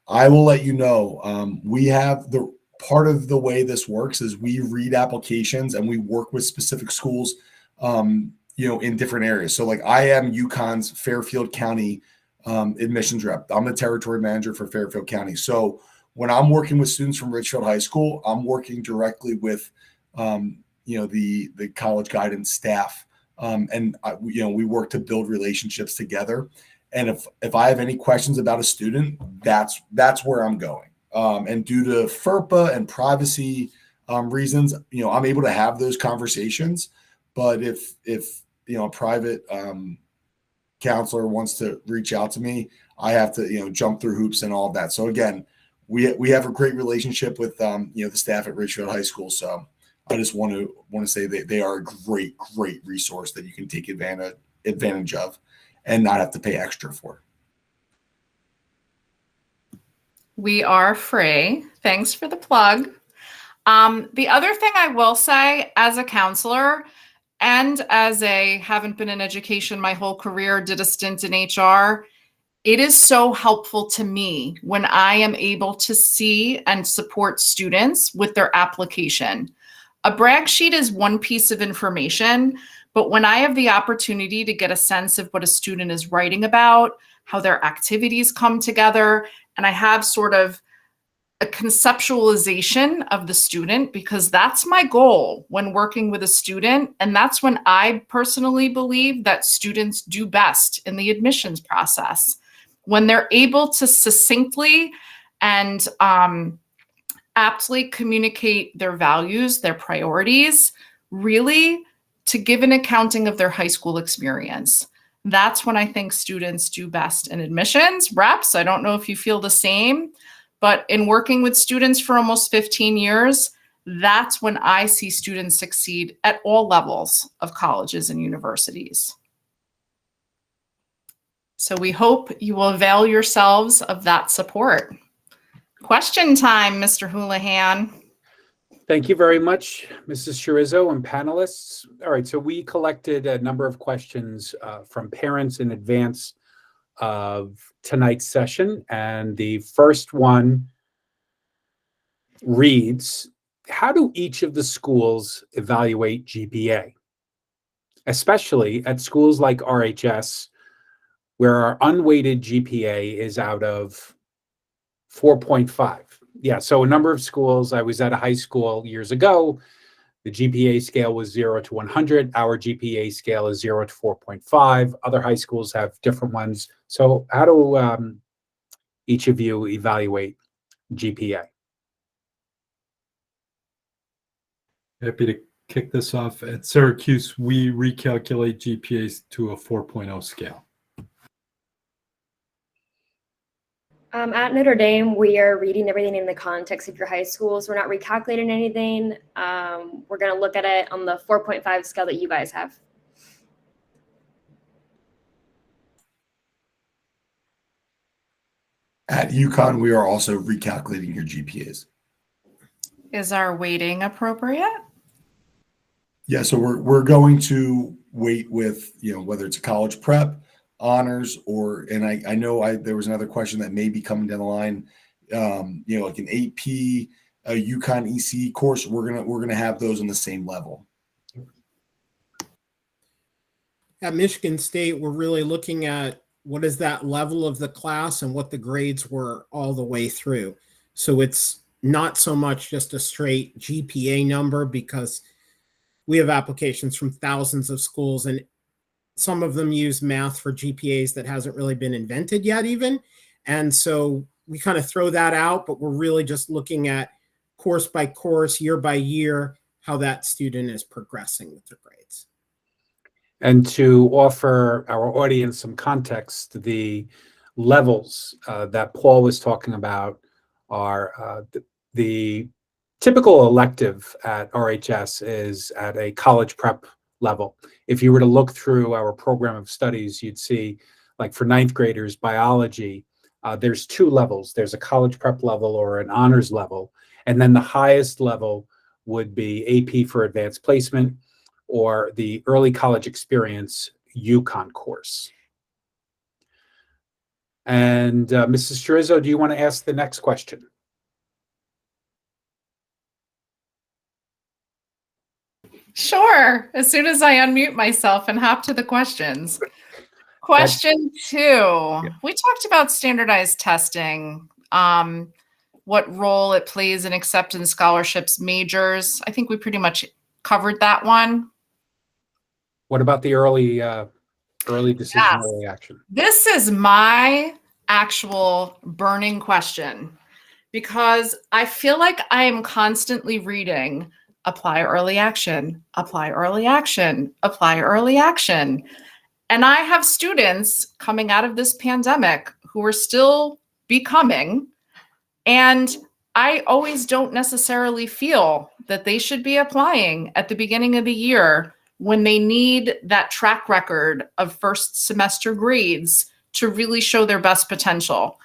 I will let you know, we have the part of the way this works is we read applications and we work with specific schools, in different areas. So like I am UConn's Fairfield County admissions rep. I'm the territory manager for Fairfield County. So when I'm working with students from Ridgefield High School, I'm working directly with, the college guidance staff. We work to build relationships together. And if I have any questions about a student, that's where I'm going. And due to FERPA and privacy reasons, I'm able to have those conversations. But if a private counselor wants to reach out to me, I have to jump through hoops and all of that. So again, we have a great relationship with the staff at Ridgefield High School. So I just want to say that they are a great resource that you can take advantage of and not have to pay extra for. We are free. Thanks for the plug. The other thing I will say as a counselor and as haven't been in education my whole career, did a stint in HR, it is so helpful to me when I am able to see and support students with their application. A brag sheet is one piece of information, but when I have the opportunity to get a sense of what a student is writing about, how their activities come together, and I have sort of a conceptualization of the student, because that's my goal when working with a student. And that's when I personally believe that students do best in the admissions process, when they're able to succinctly and aptly communicate their values, their priorities, really to give an accounting of their high school experience. That's when I think students do best in admissions. Reps, I don't know if you feel the same, but in working with students for almost 15 years, that's when I see students succeed at all levels of colleges and universities. So we hope you will avail yourselves of that support. Question time, Mr. Houlihan. Thank you very much, Mrs. Schirizzo and panelists. All right, so we collected a number of questions from parents in advance of tonight's session, and the first one reads, how do each of the schools evaluate GPA, especially at schools like RHS, where our unweighted GPA is out of 4.5? Yeah, so a number of schools, I was at a high school years ago, the GPA scale was 0 to 100. Our GPA scale is 0 to 4.5. Other high schools have different ones. So how do each of you evaluate GPA? Happy to kick this off. At Syracuse, we recalculate GPAs to a 4.0 scale. At Notre Dame, we are reading everything in the context of your high school, so we're not recalculating anything. We're going to look at it on the 4.5 scale that you guys have. At UConn, we are also recalculating your GPAs. Is our weighting appropriate? Yeah, so we're going to weight with, whether it's a college prep, honors, or, and I know there was another question that may be coming down the line, like an AP, a UConn EC course. We're gonna have those on the same level. At Michigan State, we're really looking at what is that level of the class and what the grades were all the way through. So it's not so much just a straight GPA number, because we have applications from thousands of schools, and some of them use math for GPAs that hasn't really been invented yet even. And so we kind of throw that out, but we're really just looking at course by course, year by year, how that student is progressing with their grades. And to offer our audience some context, the levels that Paul was talking about are the typical elective at RHS is at a college prep level. If you were to look through our program of studies, you'd see, like for ninth graders, biology, there's two levels. There's a college prep level or an honors level. And then the highest level would be AP for advanced placement or the early college experience UConn course. And Mrs. Schirizzo, do you want to ask the next question? Sure. As soon as I unmute myself and hop to the questions. Question 2. We talked about standardized testing, what role it plays in acceptance scholarships majors. I think we pretty much covered that one. What about the early decision, Yes. early action? This is my actual burning question, because I feel like I am constantly reading apply early action, apply early action, apply early action. And I have students coming out of this pandemic who are still becoming, and I always don't necessarily feel that they should be applying at the beginning of the year when they need that track record of first semester grades to really show their best potential.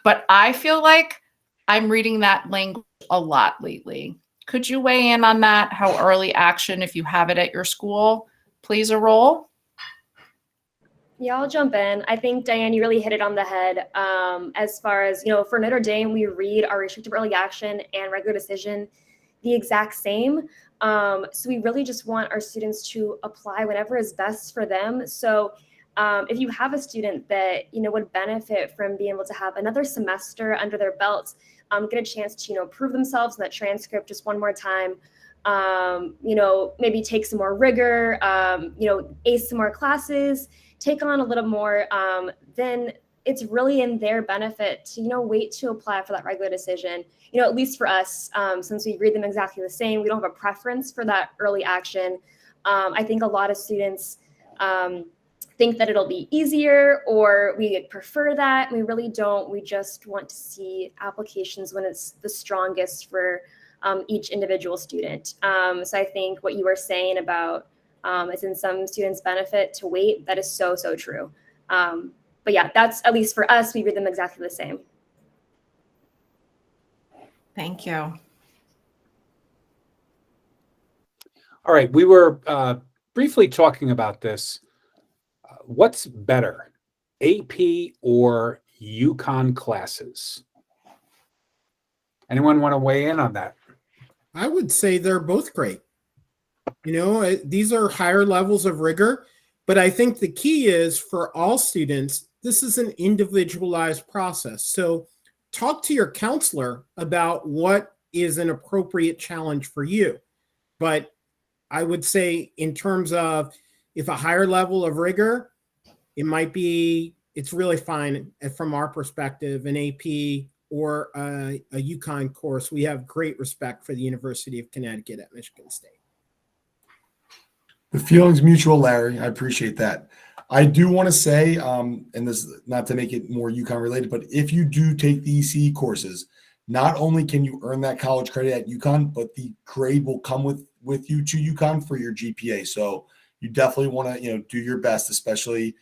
But I feel like I'm reading that language a lot lately. Could you weigh in on that? How early action, if you have it at your school, plays a role? Yeah, I'll jump in. I think, Diane, you really hit it on the head. As far as, for Notre Dame, we read our restrictive early action and regular decision the exact same. So we really just want our students to apply whatever is best for them. So if you have a student that, would benefit from being able to have another semester under their belts, get a chance to, prove themselves in that transcript just one more time, maybe take some more rigor, ace some more classes, take on a little more, then it's really in their benefit to, wait to apply for that regular decision. At least for us, since we read them exactly the same, we don't have a preference for that early action. I think a lot of students think that it'll be easier, or we prefer that. We really don't. We just want to see applications when it's the strongest for each individual student. So I think what you were saying about is in some students' benefit to wait, that is so, so true. But yeah, that's, at least for us, we read them exactly the same. Thank you. All right, we were briefly talking about this. What's better, AP or UConn classes? Anyone want to weigh in on that? I would say they're both great. These are higher levels of rigor, but I think the key is for all students, this is an individualized process. So talk to your counselor about what is an appropriate challenge for you. But I would say in terms of if a higher level of rigor, it's really fine from our perspective, an AP or a UConn course. We have great respect for the University of Connecticut at Michigan State. The feeling's mutual, Larry. I appreciate that. I do want to say, and this is not to make it more UConn related, but if you do take the ECE courses, not only can you earn that college credit at UConn, but the grade will come with you to UConn for your GPA. So you definitely want to, do your best, especially,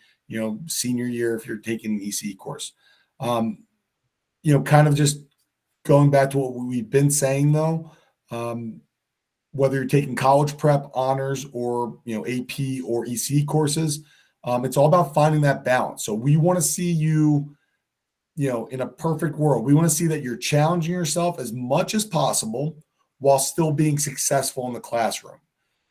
senior year if you're taking an ECE course. Kind of just going back to what we've been saying though, whether you're taking college prep, honors, or AP or ECE courses, it's all about finding that balance. So we want to see you, in a perfect world, we want to see that you're challenging yourself as much as possible while still being successful in the classroom.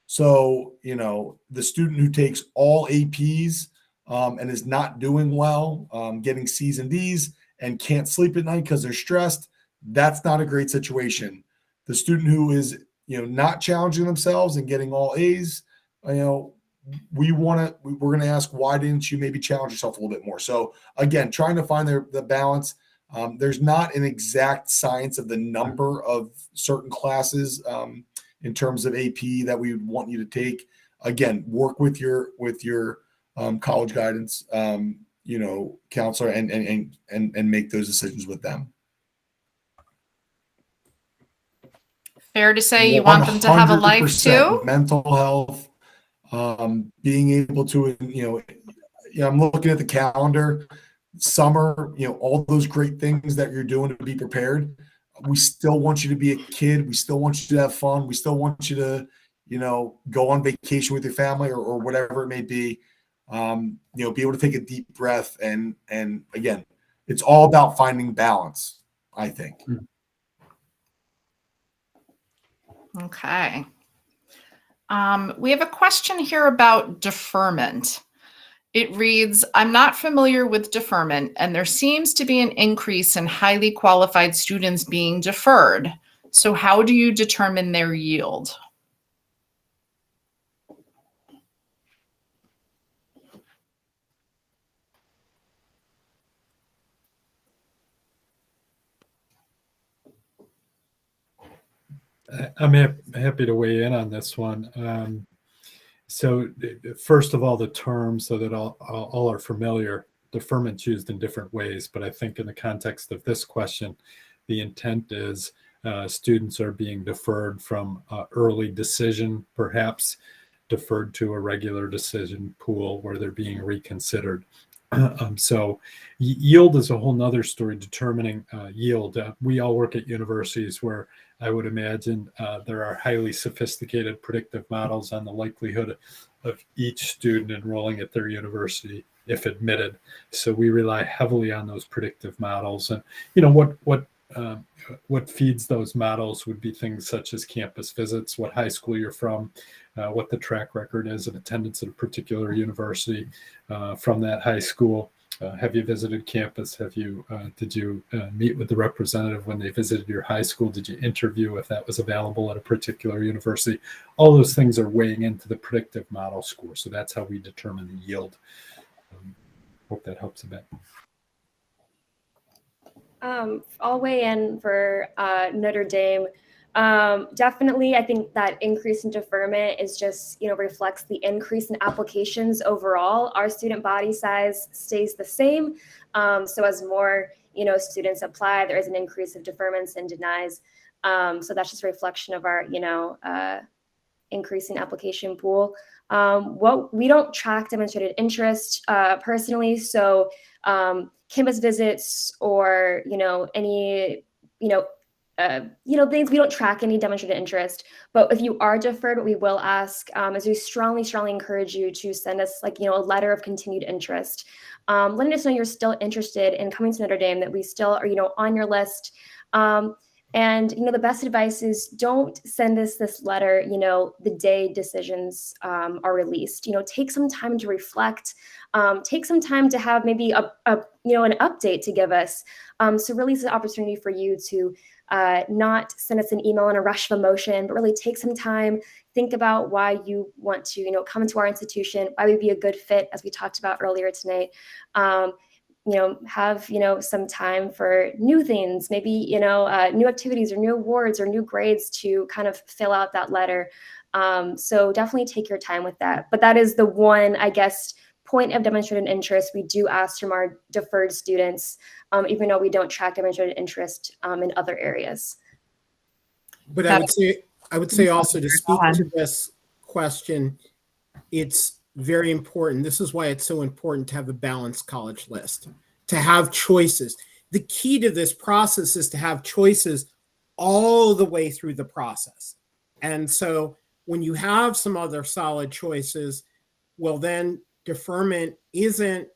So, the student who takes all APs and is not doing well, getting C's and D's and can't sleep at night because they're stressed, that's not a great situation. The student who is, not challenging themselves and getting all A's, we're going to ask, why didn't you maybe challenge yourself a little bit more? So again, trying to find the balance. There's not an exact science of the number of certain classes in terms of AP that we would want you to take. Again, work with your college guidance, counselor and make those decisions with them. Fair to say you want them to have a life too? Mental health, being able to, I'm looking at the calendar, summer, all those great things that you're doing to be prepared. We still want you to be a kid. We still want you to have fun. We still want you to, go on vacation with your family or whatever it may be. Be able to take a deep breath and again, it's all about finding balance, I think. Okay. We have a question here about deferment. It reads, I'm not familiar with deferment, and there seems to be an increase in highly qualified students being deferred. So how do you determine their yield? I'm happy to weigh in on this one. So first of all, the term, so that all are familiar, deferment's used in different ways, but I think in the context of this question, the intent is students are being deferred from early decision, perhaps deferred to a regular decision pool where they're being reconsidered. So yield is a whole nother story, determining yield. We all work at universities where I would imagine there are highly sophisticated predictive models on the likelihood of each student enrolling at their university if admitted. So we rely heavily on those predictive models. And what feeds those models would be things such as campus visits, what high school you're from, what the track record is of attendance at a particular university from that high school. Have you visited campus? Did you meet with the representative when they visited your high school? Did you interview if that was available at a particular university? All those things are weighing into the predictive model score. So that's how we determine the yield. Hope that helps a bit. I'll weigh in for Notre Dame. Definitely, I think that increase in deferment is just, reflects the increase in applications overall. Our student body size stays the same. So as more, students apply, there is an increase of deferments and denies. So that's just a reflection of our, increasing application pool. We don't track demonstrated interest personally. So campus visits or any things, we don't track any demonstrated interest. But if you are deferred, what we will ask is we strongly encourage you to send us a letter of continued interest, letting us know you're still interested in coming to Notre Dame, that we still are on your list. And the best advice is don't send us this letter the day decisions are released. Take some time to reflect, take some time to have maybe an update to give us. So really it's an opportunity for you to not send us an email in a rush of emotion, but really take some time, think about why you want to come into our institution, why we'd be a good fit, as we talked about earlier tonight. Have some time for new things, maybe new activities or new awards or new grades to kind of fill out that letter. So definitely take your time with that. But that is the one, I guess, point of demonstrated interest we do ask from our deferred students, even though we don't track demonstrated interest in other areas. But I would say also, to speak to this question, it's very important. This is why it's so important to have a balanced college list, to have choices. The key to this process is to have choices all the way through the process. And so when you have some other solid choices, well, then deferment isn't,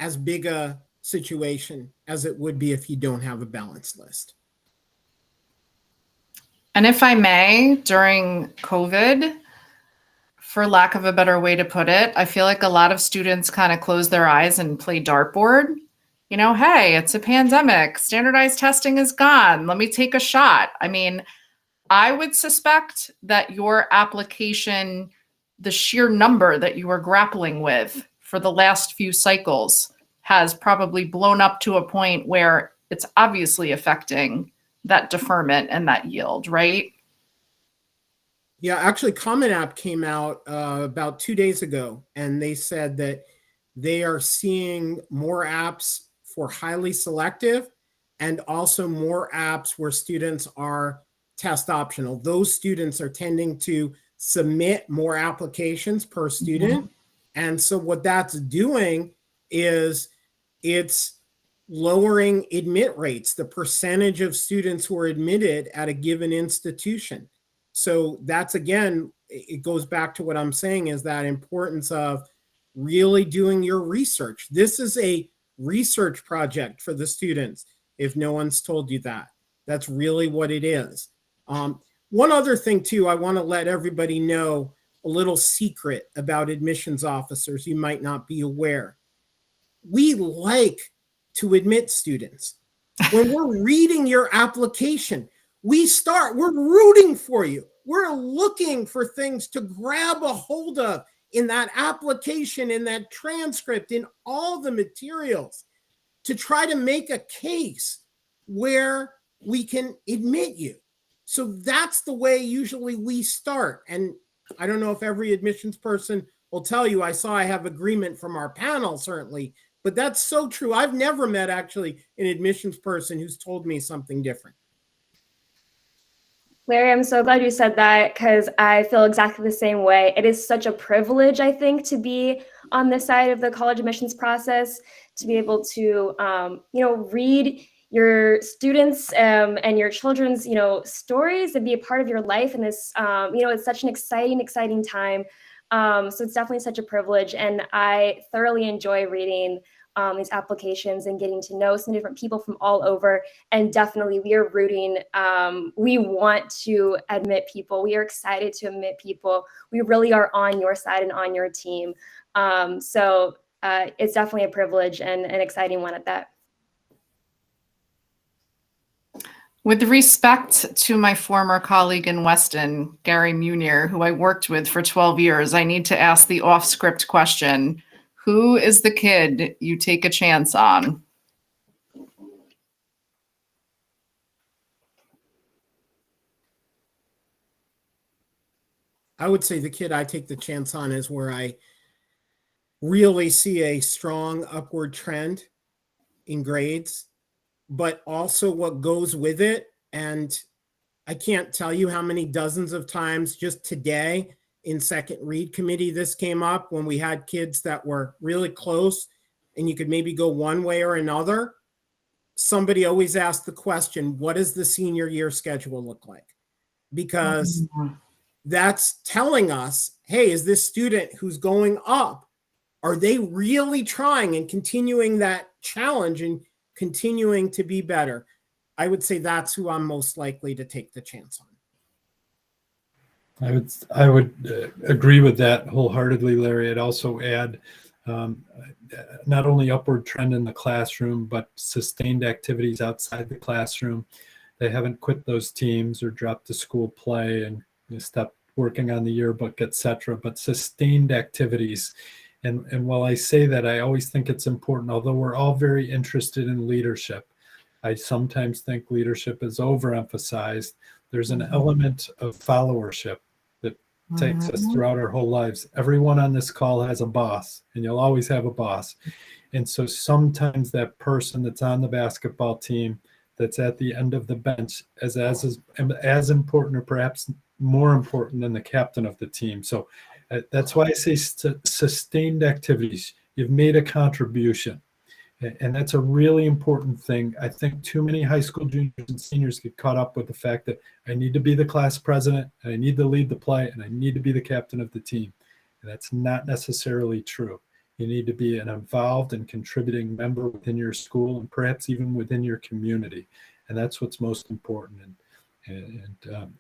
as big a situation as it would be if you don't have a balanced list. And if I may, during COVID, for lack of a better way to put it, I feel like a lot of students kind of close their eyes and play dartboard. Hey, it's a pandemic. Standardized testing is gone. Let me take a shot. I mean, I would suspect that your application, the sheer number that you were grappling with for the last few cycles, has probably blown up to a point where it's obviously affecting that deferment and that yield, right? Yeah, actually, Common App came out about 2 days ago, and they said that they are seeing more apps for highly selective and also more apps where students are test optional. Those students are tending to submit more applications per student. Mm-hmm. And so what that's doing is it's lowering admit rates, the percentage of students who are admitted at a given institution. So that's, again, it goes back to what I'm saying, is that importance of really doing your research. This is a research project for the students, if no one's told you that. That's really what it is. One other thing, too, I want to let everybody know a little secret about admissions officers you might not be aware. We like to admit students. When we're reading your application, we're rooting for you. We're looking for things to grab a hold of in that application, in that transcript, in all the materials, to try to make a case where we can admit you. So that's the way usually we start. And I don't know if every admissions person will tell you, I have agreement from our panel, certainly, but that's so true. I've never met actually an admissions person who's told me something different. Larry, I'm so glad you said that, because I feel exactly the same way. It is such a privilege, I think, to be on this side of the college admissions process, to be able to, read your students and your children's, stories and be a part of your life in this, it's such an exciting time. So it's definitely such a privilege. And I thoroughly enjoy reading these applications and getting to know some different people from all over. And definitely we are rooting. We want to admit people. We are excited to admit people. We really are on your side and on your team. So it's definitely a privilege and an exciting one at that. With respect to my former colleague in Weston, Gary Munier, who I worked with for 12 years, I need to ask the off-script question. Who is the kid you take a chance on? I would say the kid I take the chance on is where I really see a strong upward trend in grades, but also what goes with it. And I can't tell you how many dozens of times just today in second read committee this came up when we had kids that were really close and you could maybe go one way or another. Somebody always asked the question, what does the senior year schedule look like? Because that's telling us, hey, is this student who's going up, are they really trying and continuing that challenge and continuing to be better? I would say that's who I'm most likely to take the chance on. I would agree with that wholeheartedly, Larry. I'd also add not only upward trend in the classroom, but sustained activities outside the classroom. They haven't quit those teams or dropped the school play and stopped working on the yearbook, etc. But sustained activities. And while I say that, I always think it's important, although we're all very interested in leadership, I sometimes think leadership is overemphasized. There's an element of followership that takes us throughout our whole lives. Everyone on this call has a boss, and you'll always have a boss. And so sometimes that person that's on the basketball team, that's at the end of the bench, is as important or perhaps more important than the captain of the team. So that's why I say sustained activities. You've made a contribution. And that's a really important thing. I think too many high school juniors and seniors get caught up with the fact that I need to be the class president, and I need to lead the play, and I need to be the captain of the team. And that's not necessarily true. You need to be an involved and contributing member within your school and perhaps even within your community. And that's what's most important. And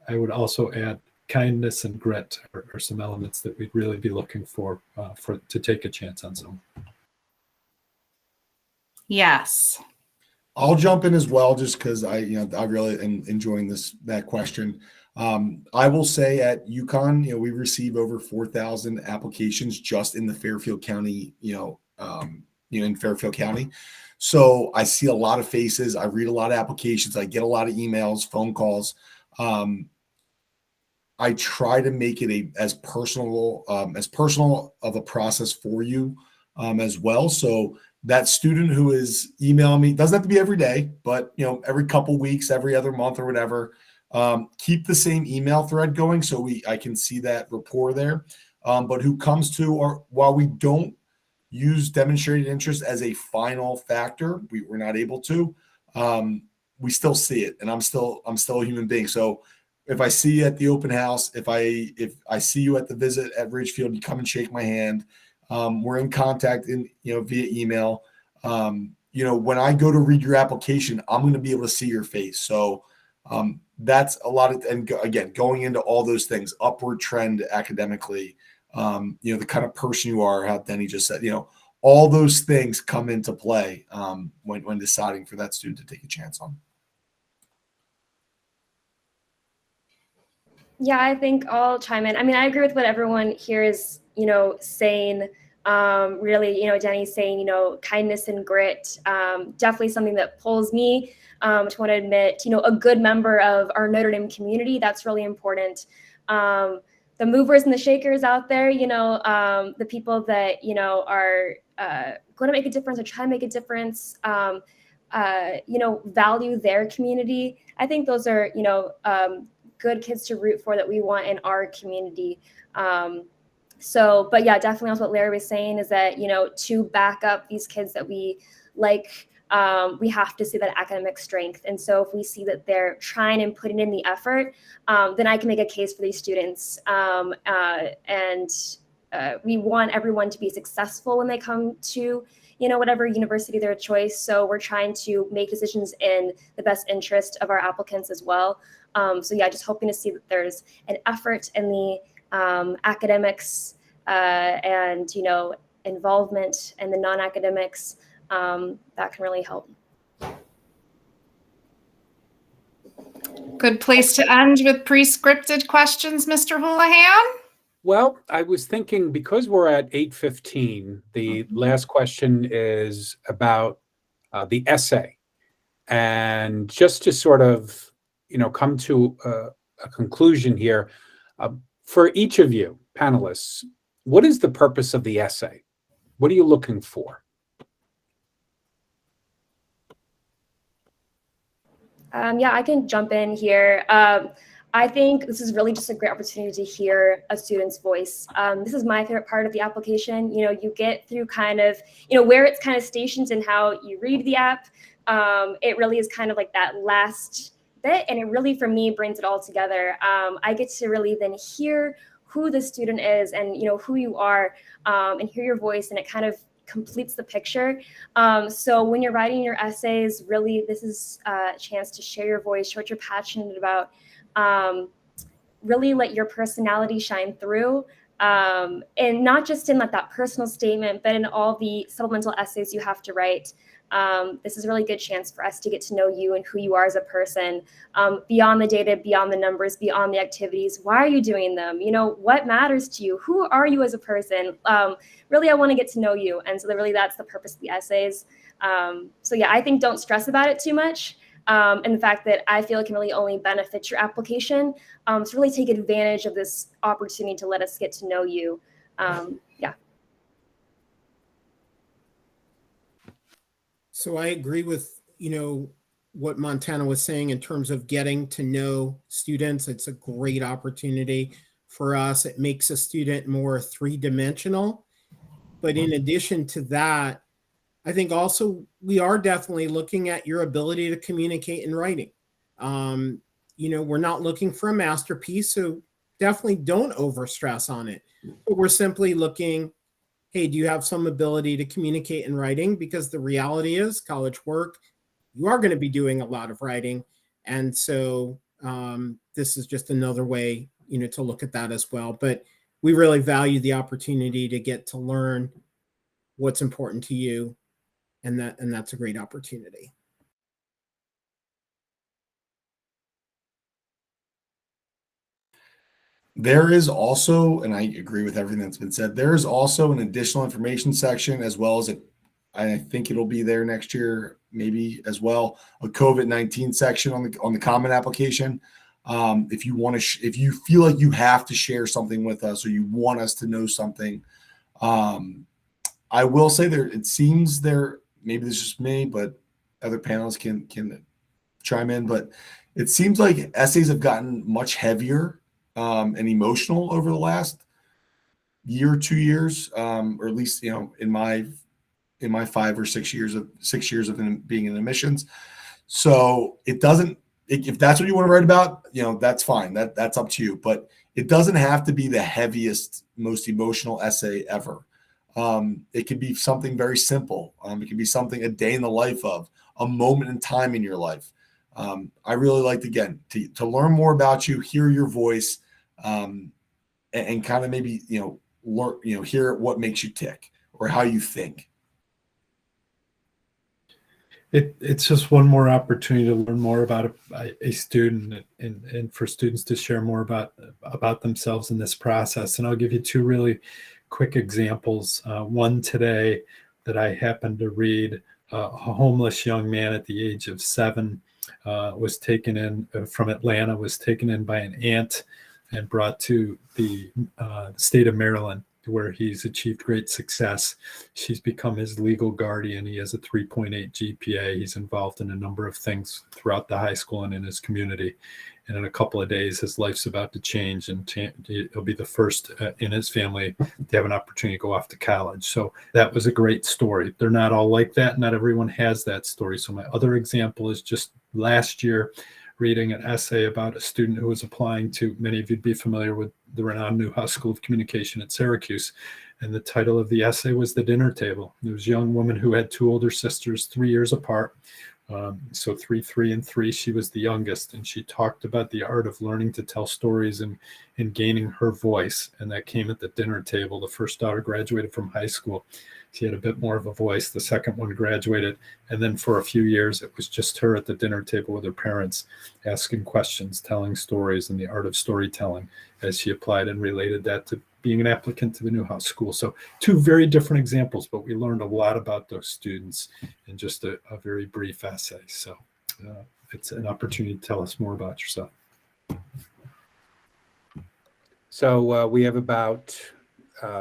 I would also add kindness and grit are some elements that we'd really be looking for to take a chance on someone. Yes. I'll jump in as well, just because I really am enjoying that question. I will say at UConn, we receive over 4,000 applications just in the Fairfield County, in Fairfield County. So I see a lot of faces. I read a lot of applications. I get a lot of emails, phone calls. I try to make it as personal of a process for you as well. So that student who is emailing me, doesn't have to be every day, but every couple weeks, every other month or whatever, keep the same email thread going so I can see that rapport there. But who comes to, or while we don't use demonstrated interest as a final factor, we're not able to, we still see it, and I'm still a human being. So if I see you at the open house, if I see you at the visit at Ridgefield, you come and shake my hand. We're in contact via email. When I go to read your application, I'm going to be able to see your face. So that's a lot of, and again, going into all those things, upward trend academically, the kind of person you are, how Denny just said, all those things come into play when deciding for that student to take a chance on. Yeah, I think I'll chime in. I mean, I agree with what everyone here is, saying. Really, Denny's saying, kindness and grit, definitely something that pulls me to want to admit, a good member of our Notre Dame community. That's really important. The movers and the shakers out there, the people that, are going to make a difference or try to make a difference, value their community. I think those are, good kids to root for that we want in our community. But yeah, definitely that's what Larry was saying is that, to back up these kids that we like, we have to see that academic strength. And so if we see that they're trying and putting in the effort, then I can make a case for these students. We want everyone to be successful when they come to, whatever university their choice. So we're trying to make decisions in the best interest of our applicants as well. Just hoping to see that there's an effort in the academics and involvement in the non-academics that can really help. Good place to end with pre-scripted questions, Mr. Houlihan. Well, I was thinking, because we're at 8:15, the last question is about the essay. And just to sort of, come to a conclusion here, For each of you panelists, what is the purpose of the essay? What are you looking for? Yeah, I can jump in here. I think this is really just a great opportunity to hear a student's voice. This is my favorite part of the application. You know, you get through kind of, you know, where it's kind of stationed in how you read the app. It really is kind of like that last bit, and it really, for me, brings it all together. I get to really then hear who the student is and, you know, who you are, and hear your voice, and it kind of completes the picture. So when you're writing your essays, really, this is a chance to share your voice, share what you're passionate about, really let your personality shine through, and not just in like that personal statement, but in all the supplemental essays you have to write. This is a really good chance for us to get to know you and who you are as a person, beyond the data, beyond the numbers, beyond the activities. Why are you doing them? You know, what matters to you? Who are you as a person? Really, I want to get to know you. And so really that's the purpose of the essays. So yeah, I think don't stress about it too much. And the fact that I feel it can really only benefit your application. So really take advantage of this opportunity to let us get to know you. Yeah. So I agree with, you know, what Montana was saying in terms of getting to know students. It's a great opportunity for us. It makes a student more three-dimensional. But in addition to that, I think also we are definitely looking at your ability to communicate in writing. You know, we're not looking for a masterpiece, so definitely don't overstress on it. But we're simply looking, hey, do you have some ability to communicate in writing? Because the reality is college work, you are going to be doing a lot of writing. And so this is just another way, you know, to look at that as well. But we really value the opportunity to get to learn what's important to you. And that's a great opportunity. There is also, and I agree with everything that's been said, there is also an additional information section, as well as I think it'll be there next year, maybe as well, a COVID-19 section on the Common application. If you want to, if you feel like you have to share something with us, or you want us to know something, I will say there. It seems there. Maybe this is just me, but other panelists can chime in. But it seems like essays have gotten much heavier and emotional over the last year, 2 years, or at least, you know, in my 5 or 6 years of being in admissions. So it doesn't. If that's what you want to write about, you know, that's fine. That's up to you. But it doesn't have to be the heaviest, most emotional essay ever. It could be something very simple. It could be something, a day in the life of, a moment in time in your life. I really liked, again, to learn more about you, hear your voice, and kind of maybe, you know, learn, you know, hear what makes you tick or how you think. It's just one more opportunity to learn more about a student, and for students to share more about themselves in this process. And I'll give you two really quick examples. One today that I happened to read, a homeless young man at the age of 7 was taken in from Atlanta, was taken in by an aunt and brought to the state of Maryland, where he's achieved great success. She's become his legal guardian. He has a 3.8 GPA. He's involved in a number of things throughout the high school and in his community. And in a couple of days, his life's about to change, and he'll be the first in his family to have an opportunity to go off to college. So that was a great story. They're not all like that. Not everyone has that story. So my other example is just last year, reading an essay about a student who was applying to, many of you'd be familiar with the renowned Newhouse School of Communication at Syracuse. And the title of the essay was The Dinner Table. There was a young woman who had 2 older sisters, 3 years apart. So 3 and 3, she was the youngest. And she talked about the art of learning to tell stories and gaining her voice. And that came at the dinner table. The first daughter graduated from high school. She had a bit more of a voice. The second one graduated. And then for a few years, it was just her at the dinner table with her parents, asking questions, telling stories, and the art of storytelling as she applied and related that to being an applicant to the Newhouse School. So 2 very different examples, but we learned a lot about those students in just a very brief essay. So it's an opportunity to tell us more about yourself. So we have about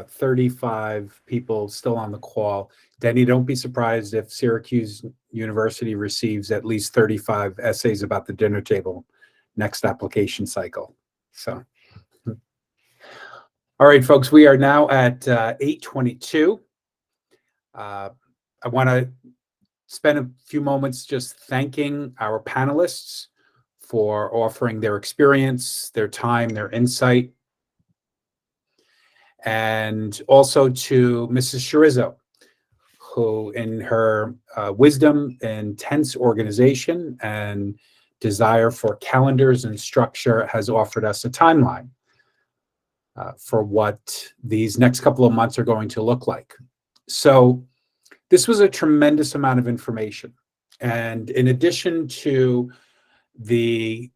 35 people still on the call. Denny, don't be surprised if Syracuse University receives at least 35 essays about the dinner table next application cycle. So, all right, folks, we are now at 8:22. I want to spend a few moments just thanking our panelists for offering their experience, their time, their insight, and also to Mrs. Schirizzo, who in her wisdom, intense organization, and desire for calendars and structure has offered us a timeline for what these next couple of months are going to look like. So this was a tremendous amount of information. And in addition to the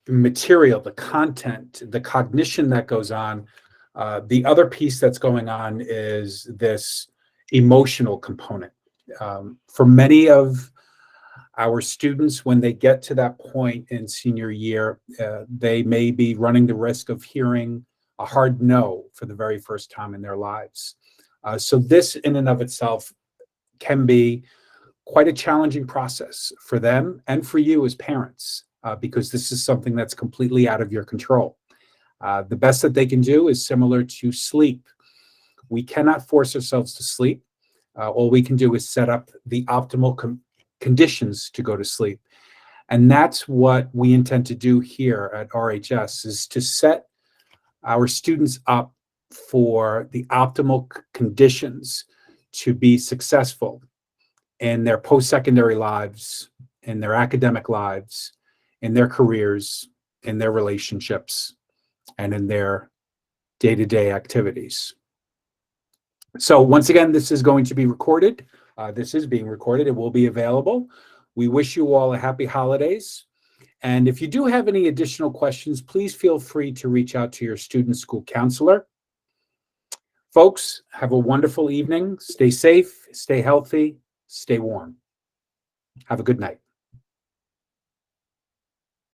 material, the content, the cognition that goes on, the other piece that's going on is this emotional component. For many of our students, when they get to that point in senior year, they may be running the risk of hearing a hard no for the very first time in their lives. So this in and of itself can be quite a challenging process for them and for you as parents, because this is something that's completely out of your control. The best that they can do is similar to sleep. We cannot force ourselves to sleep. All we can do is set up the optimal conditions to go to sleep. And that's what we intend to do here at RHS, is to set our students up for the optimal conditions to be successful in their post-secondary lives, in their academic lives, in their careers, in their relationships, and in their day-to-day activities. So once again, this is going to be recorded. This is being recorded. It will be available. We wish you all a happy holidays. And if you do have any additional questions, please feel free to reach out to your student school counselor. Folks, have a wonderful evening. Stay safe, stay healthy, stay warm. Have a good night.